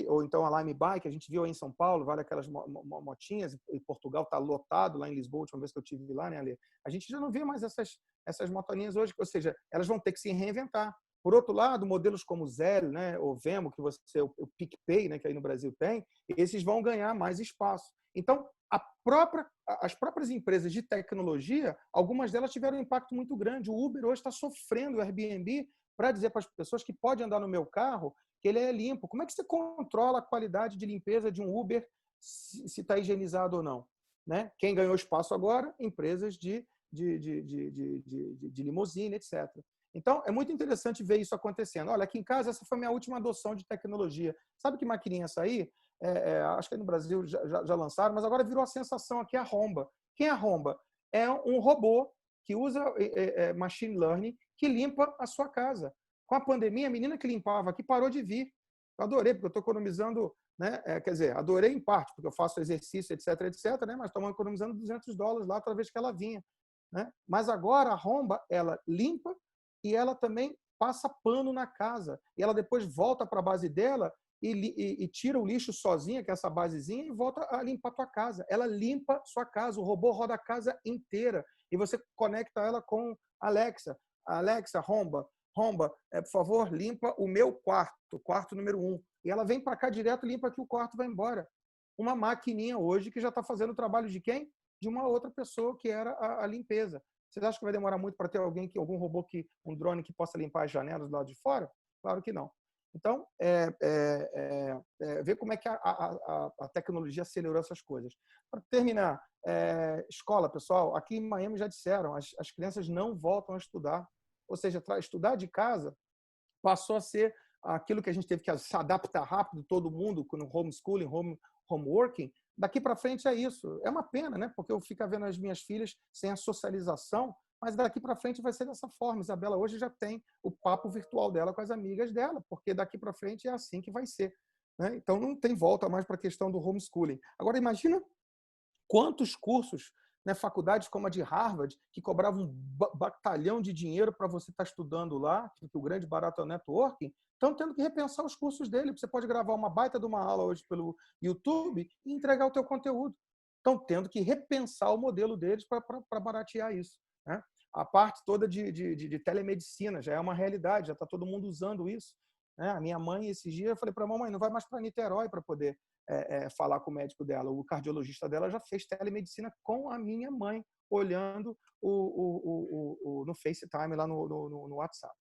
ou então a Lime Bike, a gente viu aí em São Paulo, várias aquelas motinhas, em Portugal está lotado, lá em Lisboa, a última vez que eu estive lá, né, Ale? A gente já não vê mais essas motoninhas hoje, ou seja, elas vão ter que se reinventar. Por outro lado, modelos como o Zelo, né, ou Vemo, que o PicPay, né, que aí no Brasil tem, esses vão ganhar mais espaço. Então, as próprias empresas de tecnologia, algumas delas tiveram um impacto muito grande. O Uber hoje está sofrendo, o Airbnb, para dizer para as pessoas que pode andar no meu carro, que ele é limpo. Como é que você controla a qualidade de limpeza de um Uber, se está higienizado ou não? Né? Quem ganhou espaço agora? Empresas de limusine, etc. Então, é muito interessante ver isso acontecendo. Olha, aqui em casa, essa foi a minha última adoção de tecnologia. Sabe que maquininha essa aí? Acho que aí no Brasil já lançaram, mas agora virou a sensação aqui, a Romba. Quem é a Romba? É um robô que usa machine learning que limpa a sua casa. Com a pandemia, a menina que limpava aqui parou de vir. Eu adorei, porque eu estou economizando, né? Quer dizer, adorei em parte, porque eu faço exercício, etc, etc, né? Mas estou economizando $200 lá toda vez que ela vinha. Né? Mas agora a Romba, ela limpa e ela também passa pano na casa. E ela depois volta para a base dela e tira o lixo sozinha, que é essa basezinha, e volta a limpar a tua casa. Ela limpa sua casa, o robô roda a casa inteira. E você conecta ela com a Alexa. Alexa, Romba, por favor, limpa o meu quarto número 1. E ela vem para cá direto, limpa aqui o quarto e vai embora. Uma maquininha hoje que já está fazendo o trabalho de quem? De uma outra pessoa que era a limpeza. Vocês acham que vai demorar muito para ter algum robô, um drone que possa limpar as janelas do lado de fora? Claro que não. Então, ver como é que a tecnologia acelerou essas coisas. Para terminar, escola, pessoal, aqui em Miami já disseram, as crianças não voltam a estudar. Ou seja, estudar de casa passou a ser aquilo que a gente teve que se adaptar rápido, todo mundo, com homeschooling, homeworking. Daqui para frente é isso. É uma pena, né? Porque eu fico vendo as minhas filhas sem a socialização, mas daqui para frente vai ser dessa forma. Isabela hoje já tem o papo virtual dela com as amigas dela, porque daqui para frente é assim que vai ser. Né? Então não tem volta mais para a questão do homeschooling. Agora imagina quantos cursos, né, faculdades como a de Harvard, que cobravam um batalhão de dinheiro para você estar estudando lá, que o grande barato é o networking, estão tendo que repensar os cursos dele. Você pode gravar uma baita de uma aula hoje pelo YouTube e entregar o teu conteúdo. Estão tendo que repensar o modelo deles para baratear isso. Né? A parte toda de telemedicina já é uma realidade, já está todo mundo usando isso. Né? A minha mãe, esses dias, eu falei para a mamãe, não vai mais para Niterói para poder falar com o médico dela. O cardiologista dela já fez telemedicina com a minha mãe, olhando no FaceTime, lá no WhatsApp.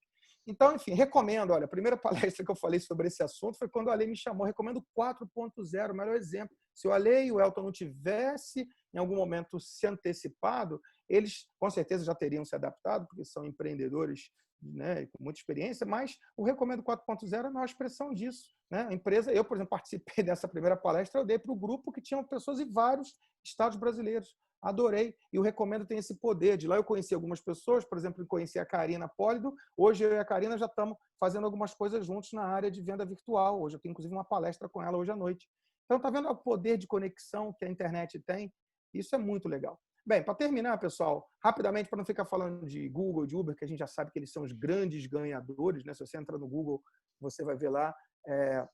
Então, enfim, recomendo. Olha, a primeira palestra que eu falei sobre esse assunto foi quando o Ale me chamou. Recomendo 4.0, o melhor exemplo. Se o Ale e o Elton não tivessem, em algum momento, se antecipado, eles, com certeza, já teriam se adaptado, porque são empreendedores, né, com muita experiência, mas o Recomendo 4.0 é a maior expressão disso. Né? A empresa, eu, por exemplo, participei dessa primeira palestra, eu dei para o grupo que tinham pessoas em vários estados brasileiros. Adorei. E o Recomendo tem esse poder. De lá eu conheci algumas pessoas, por exemplo, eu conheci a Karina Pólido. Hoje eu e a Karina já estamos fazendo algumas coisas juntos na área de venda virtual. Hoje eu tenho, inclusive, uma palestra com ela hoje à noite. Então, está vendo o poder de conexão que a internet tem? Isso é muito legal. Bem, para terminar, pessoal, rapidamente, para não ficar falando de Google, de Uber, que a gente já sabe que eles são os grandes ganhadores, né? Se você entra no Google, você vai ver lá a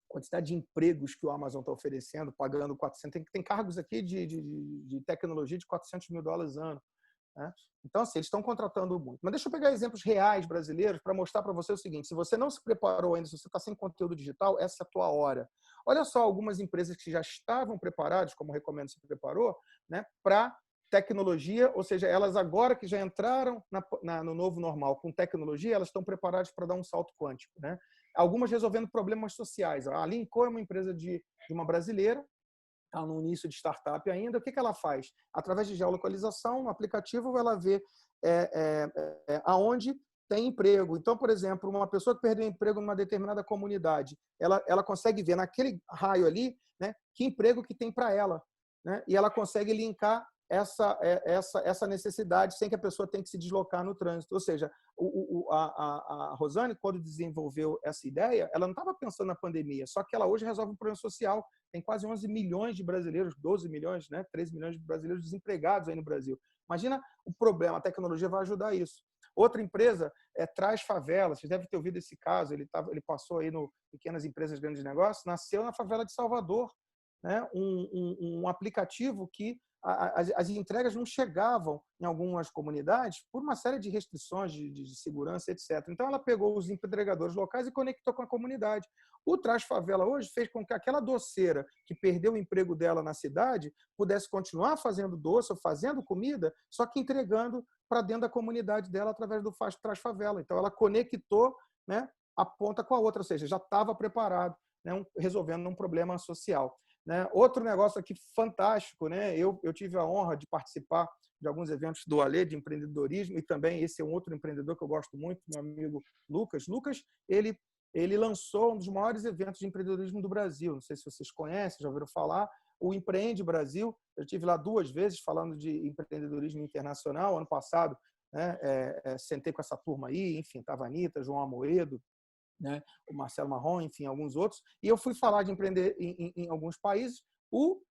quantidade de empregos que o Amazon está oferecendo, pagando 400. Tem cargos aqui de tecnologia de $400 mil ano. Né? Então, assim, eles estão contratando muito. Mas deixa eu pegar exemplos reais brasileiros para mostrar para você o seguinte: se você não se preparou ainda, se você está sem conteúdo digital, essa é a tua hora. Olha só algumas empresas que já estavam preparadas, como o Recomendo se preparou, né, para tecnologia, ou seja, elas agora que já entraram no novo normal com tecnologia, elas estão preparadas para dar um salto quântico, né? Algumas resolvendo problemas sociais. A Lincoln é uma empresa de uma brasileira, está no início de startup ainda. O que ela faz? Através de geolocalização, no aplicativo, ela vê aonde tem emprego. Então, por exemplo, uma pessoa que perdeu emprego numa determinada comunidade, ela consegue ver naquele raio ali, né, que emprego que tem para ela, né? E ela consegue linkar essa necessidade sem que a pessoa tenha que se deslocar no trânsito. Ou seja, a Rosane, quando desenvolveu essa ideia, ela não estava pensando na pandemia, só que ela hoje resolve um problema social. Tem quase 11 milhões de brasileiros, 12 milhões, né, 13 milhões de brasileiros desempregados aí no Brasil. Imagina o problema, a tecnologia vai ajudar isso. Outra empresa Traz Favela, vocês devem ter ouvido esse caso, ele passou aí no Pequenas Empresas, Grandes Negócios, nasceu na favela de Salvador, né? Um aplicativo que as entregas não chegavam em algumas comunidades por uma série de restrições de segurança, etc. Então, ela pegou os entregadores locais e conectou com a comunidade. O Traz Favela hoje fez com que aquela doceira que perdeu o emprego dela na cidade pudesse continuar fazendo doce ou fazendo comida, só que entregando para dentro da comunidade dela através do Traz Favela. Então, ela conectou, né, a ponta com a outra, ou seja, já estava preparado, né, resolvendo um problema social. Né? Outro negócio aqui fantástico, né? Eu tive a honra de participar de alguns eventos do Alê, de empreendedorismo, e também esse é um outro empreendedor que eu gosto muito, meu amigo Lucas. Lucas, ele lançou um dos maiores eventos de empreendedorismo do Brasil. Não sei se vocês conhecem, já ouviram falar, o Empreende Brasil. Eu estive lá 2 vezes falando de empreendedorismo internacional. Ano passado, né, sentei com essa turma aí, enfim, estava a Anitta, João Amoedo, né, o Marcelo Marrom, enfim, alguns outros. E eu fui falar de empreender em alguns países. O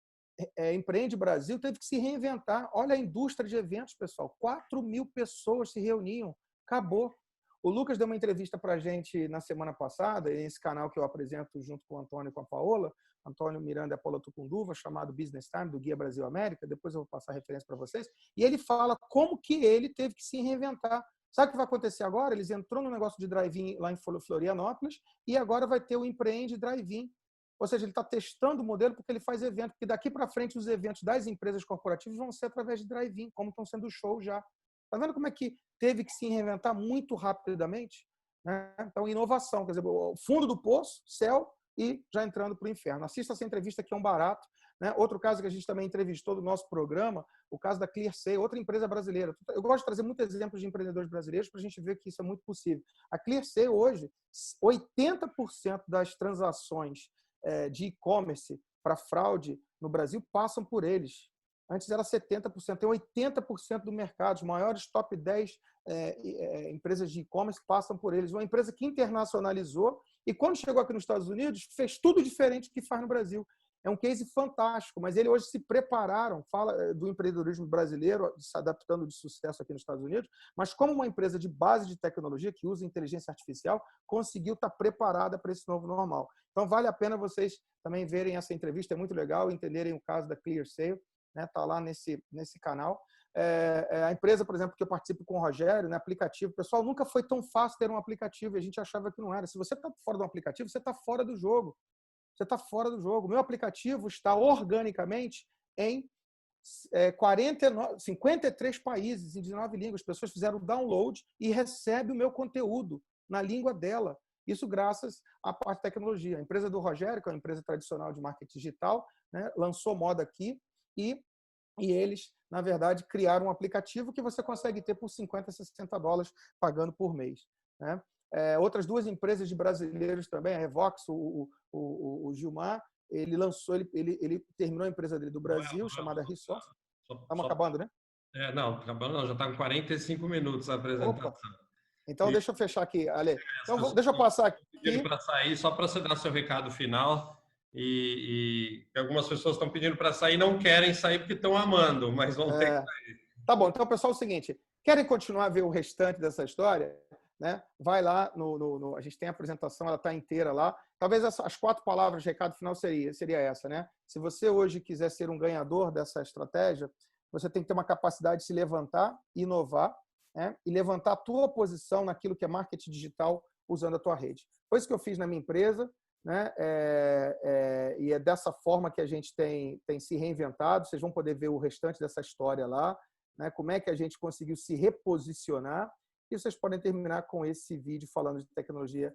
Empreende Brasil teve que se reinventar. Olha a indústria de eventos, pessoal. 4.000 pessoas se reuniam. Acabou. O Lucas deu uma entrevista para a gente na semana passada, nesse canal que eu apresento junto com o Antônio e com a Paola, Antônio Miranda e a Paola Tucunduva, chamado Business Time, do Guia Brasil América. Depois eu vou passar a referência para vocês. E ele fala como que ele teve que se reinventar. Sabe o que vai acontecer agora? Eles entrou no negócio de drive-in lá em Florianópolis e agora vai ter o Empreende Drive-in. Ou seja, ele está testando o modelo porque ele faz evento, porque daqui para frente os eventos das empresas corporativas vão ser através de drive-in, como estão sendo os shows já. Está vendo como é que teve que se reinventar muito rapidamente? Né? Então, inovação, quer dizer, o fundo do poço, céu e já entrando para o inferno. Assista essa entrevista que é um barato. Né? Outro caso que a gente também entrevistou do nosso programa, o caso da ClearSale, outra empresa brasileira. Eu gosto de trazer muitos exemplos de empreendedores brasileiros para a gente ver que isso é muito possível. A ClearSale hoje, 80% das transações de e-commerce para fraude no Brasil passam por eles. Antes era 70%, tem 80% do mercado. Os maiores top 10 empresas de e-commerce passam por eles. Uma empresa que internacionalizou e, quando chegou aqui nos Estados Unidos, fez tudo diferente do que faz no Brasil. É um case fantástico, mas eles hoje se prepararam, fala do empreendedorismo brasileiro, se adaptando de sucesso aqui nos Estados Unidos, mas como uma empresa de base de tecnologia que usa inteligência artificial, conseguiu estar preparada para esse novo normal. Então, vale a pena vocês também verem essa entrevista, é muito legal, entenderem o caso da ClearSale, né? Tá lá nesse canal. A empresa, por exemplo, que eu participo com o Rogério, né, aplicativo, pessoal, nunca foi tão fácil ter um aplicativo, e a gente achava que não era. Se você está fora de um aplicativo, você está fora do jogo. Você está fora do jogo. O meu aplicativo está organicamente em 53 países, em 19 línguas. As pessoas fizeram o download e recebem o meu conteúdo na língua dela. Isso graças à parte de tecnologia. A empresa do Rogério, que é uma empresa tradicional de marketing digital, né, lançou moda aqui e eles, na verdade, criaram um aplicativo que você consegue ter por $50, $60 pagando por mês. Né? Outras 2 empresas de brasileiros também, a Revox, o Gilmar, ele lançou, ele terminou a empresa dele do Brasil, chamada Resource. Estamos acabando, né? Não, acabando não, já está com 45 minutos a apresentação. Opa. Então, deixa eu fechar aqui, Ale. Então, deixa eu passar aqui. Pedindo para sair, só para você dar seu recado final. E algumas pessoas estão pedindo para sair, não querem sair porque estão amando, mas vão ter que sair. Tá bom, então, pessoal, é o seguinte, querem continuar a ver o restante dessa história? Né? Vai lá, a gente tem a apresentação, ela está inteira lá. Talvez as 4 palavras de recado final seria essa. Né? Se você hoje quiser ser um ganhador dessa estratégia, você tem que ter uma capacidade de se levantar, inovar, né? E levantar a tua posição naquilo que é marketing digital usando a tua rede. Foi isso que eu fiz na minha empresa. né? E é dessa forma que a gente tem se reinventado. Vocês vão poder ver o restante dessa história lá, né? Como é que a gente conseguiu se reposicionar. E vocês podem terminar com esse vídeo falando de tecnologia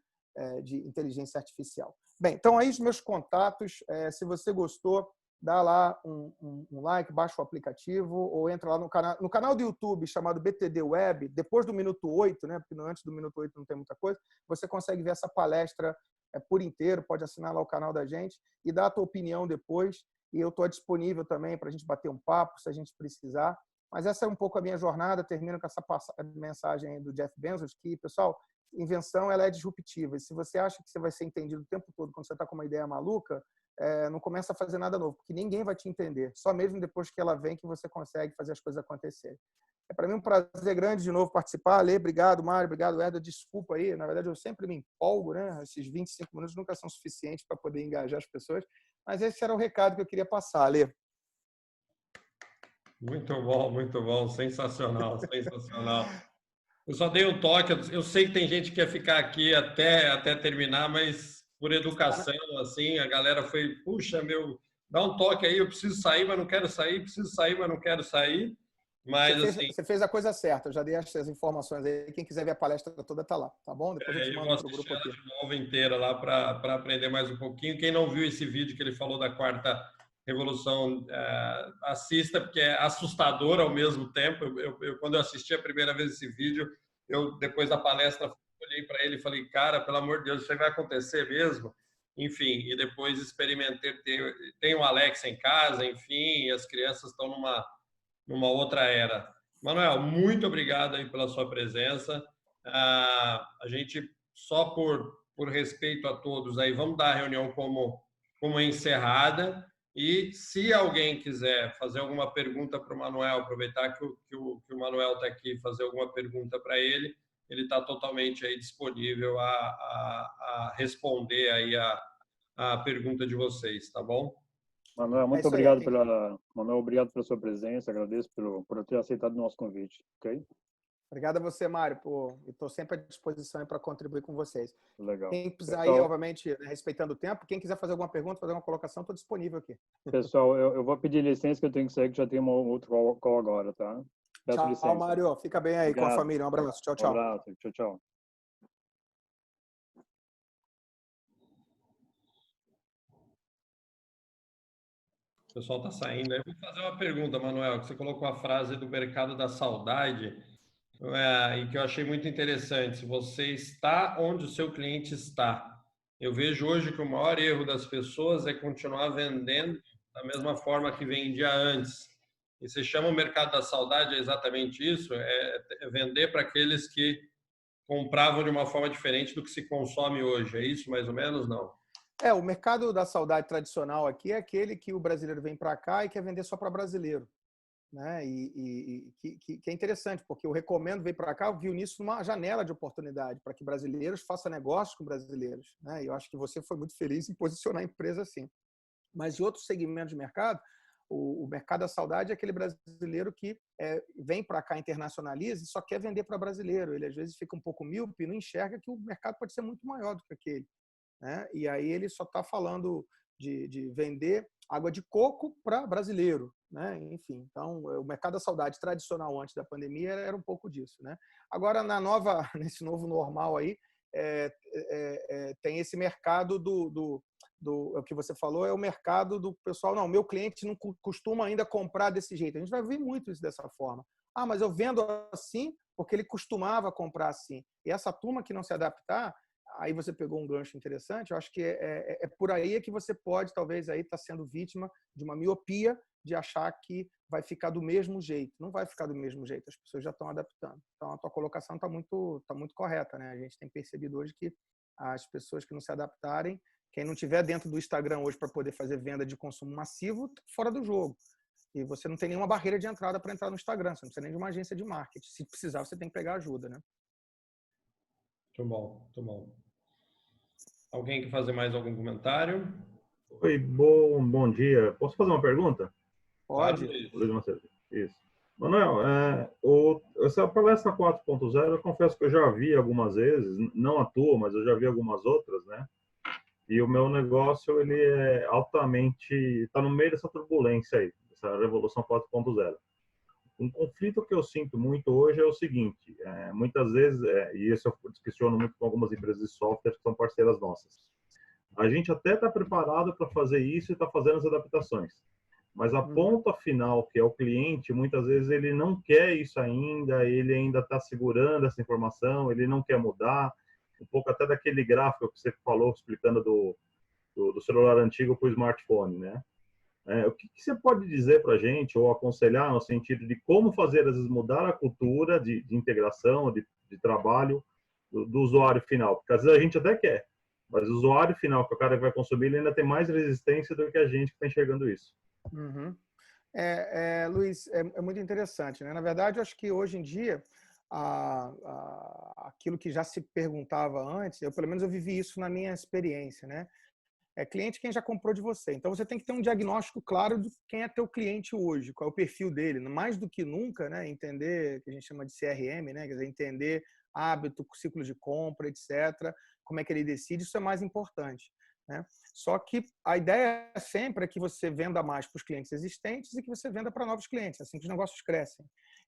de inteligência artificial. Bem, então aí os meus contatos. Se você gostou, dá lá um like, baixa o aplicativo ou entra lá no canal do YouTube chamado BTD Web, depois do minuto 8, né? Porque antes do minuto 8 não tem muita coisa, você consegue ver essa palestra por inteiro, pode assinar lá o canal da gente e dar a tua opinião depois. E eu estou disponível também para a gente bater um papo, se a gente precisar. Mas essa é um pouco a minha jornada. Termino com essa mensagem do Jeff Bezos, que, pessoal, invenção ela é disruptiva. E se você acha que você vai ser entendido o tempo todo quando você está com uma ideia maluca, não começa a fazer nada novo, porque ninguém vai te entender. Só mesmo depois que ela vem que você consegue fazer as coisas acontecerem. É para mim um prazer grande de novo participar. Lê, obrigado, Mário, obrigado, Edson. Desculpa aí, na verdade eu sempre me empolgo, né? Esses 25 minutos nunca são suficientes para poder engajar as pessoas, mas esse era o recado que eu queria passar, Lê. Muito bom, sensacional, sensacional. Eu só dei um toque, eu sei que tem gente que quer ficar aqui até terminar, mas por educação, assim, a galera foi, puxa, dá um toque aí, eu preciso sair, mas não quero sair, preciso sair, mas não quero sair. Mas, você fez a coisa certa, eu já dei as informações aí. Quem quiser ver a palestra toda tá lá, tá bom? Depois eu te mando pro grupo aqui. Eu de novo inteira lá para aprender mais um pouquinho. Quem não viu esse vídeo que ele falou da quarta revolução, assista, porque é assustador ao mesmo tempo. Quando eu assisti a primeira vez esse vídeo, depois da palestra, olhei para ele e falei, cara, pelo amor de Deus, isso vai acontecer mesmo? Enfim, e depois experimentei, tem o Alex em casa, enfim, e as crianças estão numa outra era. Manuel, muito obrigado aí pela sua presença. A gente, só por respeito a todos, aí vamos dar a reunião como encerrada. E se alguém quiser fazer alguma pergunta para o Manuel, aproveitar que o Manuel está aqui, fazer alguma pergunta para ele está totalmente aí disponível a responder aí a pergunta de vocês, tá bom? Manuel, muito obrigado obrigado pela sua presença, agradeço por ter aceitado o nosso convite, ok? Obrigado a você, Mário, estou sempre à disposição para contribuir com vocês. Legal. Quem precisar aí, obviamente, respeitando o tempo, quem quiser fazer alguma pergunta, fazer uma colocação, estou disponível aqui. Pessoal, eu vou pedir licença que eu tenho que sair, que já tem um outro call agora, tá? Peço tchau, licença. Mário. Fica bem aí com a família. Um abraço. Tchau, tchau. Um abraço. Tchau, tchau. O pessoal está saindo. Eu vou fazer uma pergunta, Manuel, que você colocou a frase do mercado da saudade, e que eu achei muito interessante. Se você está onde o seu cliente está. Eu vejo hoje que o maior erro das pessoas é continuar vendendo da mesma forma que vendia antes. E você chama o mercado da saudade, é exatamente isso? É vender para aqueles que compravam de uma forma diferente do que se consome hoje. É isso, mais ou menos? Não? O mercado da saudade tradicional aqui é aquele que o brasileiro vem para cá e quer vender só para brasileiro, né? Que é interessante, porque eu recomendo vir para cá, eu vi nisso uma janela de oportunidade para que brasileiros façam negócios com brasileiros, né? E eu acho que você foi muito feliz em posicionar a empresa assim. Mas em outros segmentos de mercado, o mercado da saudade é aquele brasileiro que vem para cá, internacionaliza e só quer vender para brasileiro. Ele às vezes fica um pouco míope e não enxerga que o mercado pode ser muito maior do que aquele, né? E aí ele só está falando de vender água de coco para brasileiro, né? Enfim, então o mercado da saudade tradicional antes da pandemia era um pouco disso, né? Agora nesse novo normal aí tem esse mercado o que você falou, é o mercado do pessoal. Não, meu cliente não costuma ainda comprar desse jeito. A gente vai ver muito isso dessa forma. Mas eu vendo assim porque ele costumava comprar assim. E essa turma que não se adaptar, aí você pegou um gancho interessante. Eu acho que é por aí que você pode, talvez, aí estar sendo vítima de uma miopia de achar que vai ficar do mesmo jeito. Não vai ficar do mesmo jeito, as pessoas já estão adaptando. Então, a tua colocação está muito correta, né? A gente tem percebido hoje que as pessoas que não se adaptarem, quem não tiver dentro do Instagram hoje para poder fazer venda de consumo massivo, tá fora do jogo. E você não tem nenhuma barreira de entrada para entrar no Instagram, você não precisa nem de uma agência de marketing. Se precisar, você tem que pegar ajuda, né? Muito bom, muito bom. Alguém quer fazer mais algum comentário? Oi, bom dia. Posso fazer uma pergunta? Pode. Claro, isso. Manuel, essa palestra 4.0, eu confesso que eu já vi algumas vezes, não à toa, mas eu já vi algumas outras, né? E o meu negócio, ele é altamente, está no meio dessa turbulência aí, essa revolução 4.0. Um conflito que eu sinto muito hoje é o seguinte, muitas vezes, e isso eu discussiono muito com algumas empresas de software que são parceiras nossas, a gente até está preparado para fazer isso e está fazendo as adaptações, mas a ponta final, que é o cliente, muitas vezes ele não quer isso ainda, ele ainda está segurando essa informação, ele não quer mudar, um pouco até daquele gráfico que você falou, explicando do celular antigo para o smartphone, né? O que você pode dizer para a gente, ou aconselhar no sentido de como fazer, às vezes, mudar a cultura de integração, de trabalho do usuário final? Porque às vezes a gente até quer, mas o usuário final, que é o cara que vai consumir, ele ainda tem mais resistência do que a gente que está enxergando isso. Uhum. Luiz, é muito interessante, né? Na verdade, eu acho que hoje em dia, aquilo que já se perguntava antes, pelo menos eu vivi isso na minha experiência, né? É cliente quem já comprou de você. Então, você tem que ter um diagnóstico claro de quem é teu cliente hoje, qual é o perfil dele. Mais do que nunca, né, entender, que a gente chama de CRM, né, quer dizer, entender hábito, ciclo de compra, etc., como é que ele decide, isso é mais importante, né? Só que a ideia sempre é que você venda mais para os clientes existentes e que você venda para novos clientes, assim que os negócios crescem.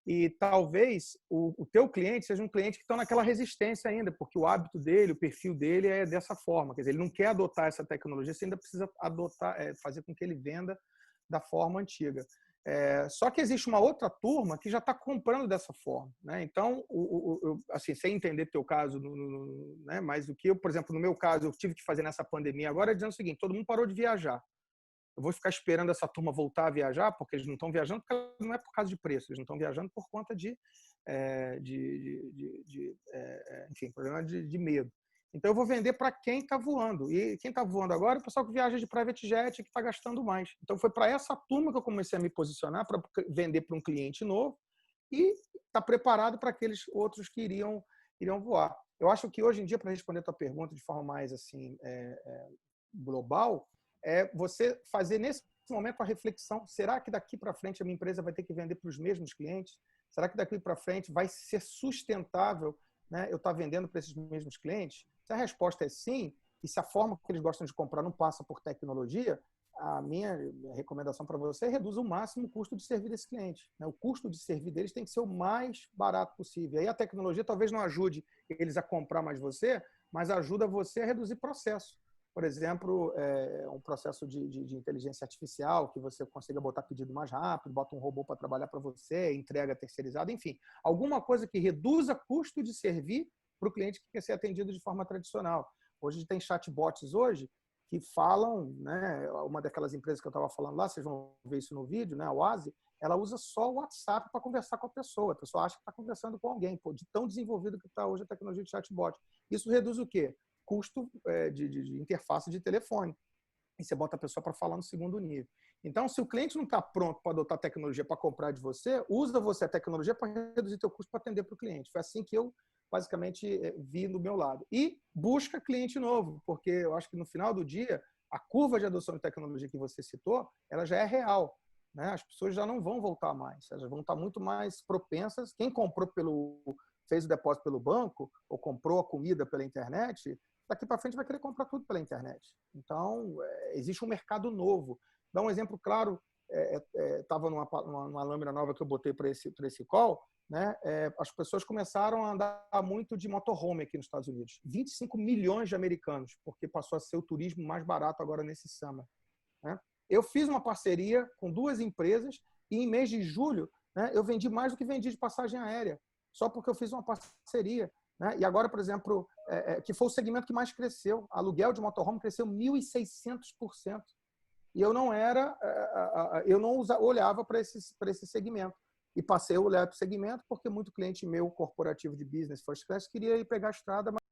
E talvez o teu cliente seja um cliente que está naquela resistência ainda, porque o hábito dele, o perfil dele é dessa forma. Quer dizer, ele não quer adotar essa tecnologia, você ainda precisa adotar, fazer com que ele venda da forma antiga. Só que existe uma outra turma que já está comprando dessa forma, né? Então, assim, sem entender teu caso, né? Mas o que eu, por exemplo, no meu caso, eu tive que fazer nessa pandemia agora é dizendo o seguinte: todo mundo parou de viajar. Eu vou ficar esperando essa turma voltar a viajar, porque eles não estão viajando, porque não é por causa de preço, eles não estão viajando por conta enfim, problema de medo. Então, eu vou vender para quem está voando. E quem está voando agora é o pessoal que viaja de private jet, que está gastando mais. Então, foi para essa turma que eu comecei a me posicionar, para vender para um cliente novo e estar preparado para aqueles outros que iriam voar. Eu acho que hoje em dia, para responder a tua pergunta de forma mais assim, global, é você fazer nesse momento a reflexão: será que daqui para frente a minha empresa vai ter que vender para os mesmos clientes? Será que daqui para frente vai ser sustentável, né, eu estar vendendo para esses mesmos clientes? Se a resposta é sim, e se a forma que eles gostam de comprar não passa por tecnologia, a minha recomendação para você é reduzir o máximo o custo de servir desse cliente, né? O custo de servir deles tem que ser o mais barato possível. Aí a tecnologia talvez não ajude eles a comprar mais você, mas ajuda você a reduzir processo. Por exemplo, um processo de inteligência artificial, que você consiga botar pedido mais rápido, bota um robô para trabalhar para você, entrega terceirizada, enfim. Alguma coisa que reduza custo de servir para o cliente que quer ser atendido de forma tradicional. Hoje tem chatbots hoje que falam, né, uma daquelas empresas que eu estava falando lá, vocês vão ver isso no vídeo, né, a Oase, ela usa só o WhatsApp para conversar com a pessoa acha que está conversando com alguém, de tão desenvolvido que está hoje a tecnologia de chatbot. Isso reduz o quê? Custo de interface de telefone. E você bota a pessoa para falar no segundo nível. Então, se o cliente não está pronto para adotar a tecnologia para comprar de você, usa você a tecnologia para reduzir teu custo para atender para o cliente. Foi assim que eu, basicamente, vi do meu lado. E busca cliente novo, porque eu acho que no final do dia, a curva de adoção de tecnologia que você citou, ela já é real, né? As pessoas já não vão voltar mais. Elas vão estar muito mais propensas. Quem fez o depósito pelo banco ou comprou a comida pela internet, daqui para frente vai querer comprar tudo pela internet. Então, existe um mercado novo. Dá um exemplo claro, estava numa lâmina nova que eu botei para esse call, né? As pessoas começaram a andar muito de motorhome aqui nos Estados Unidos. 25 milhões de americanos, porque passou a ser o turismo mais barato agora nesse summer, né? Eu fiz uma parceria com 2 empresas e em mês de julho, né, eu vendi mais do que vendi de passagem aérea, só porque eu fiz uma parceria, né? E agora, por exemplo, que foi o segmento que mais cresceu, aluguel de motorhome cresceu 1.600%. E eu não olhava para esse segmento. E passei a olhar para o segmento porque muito cliente meu, corporativo de business, first class, queria ir pegar a estrada,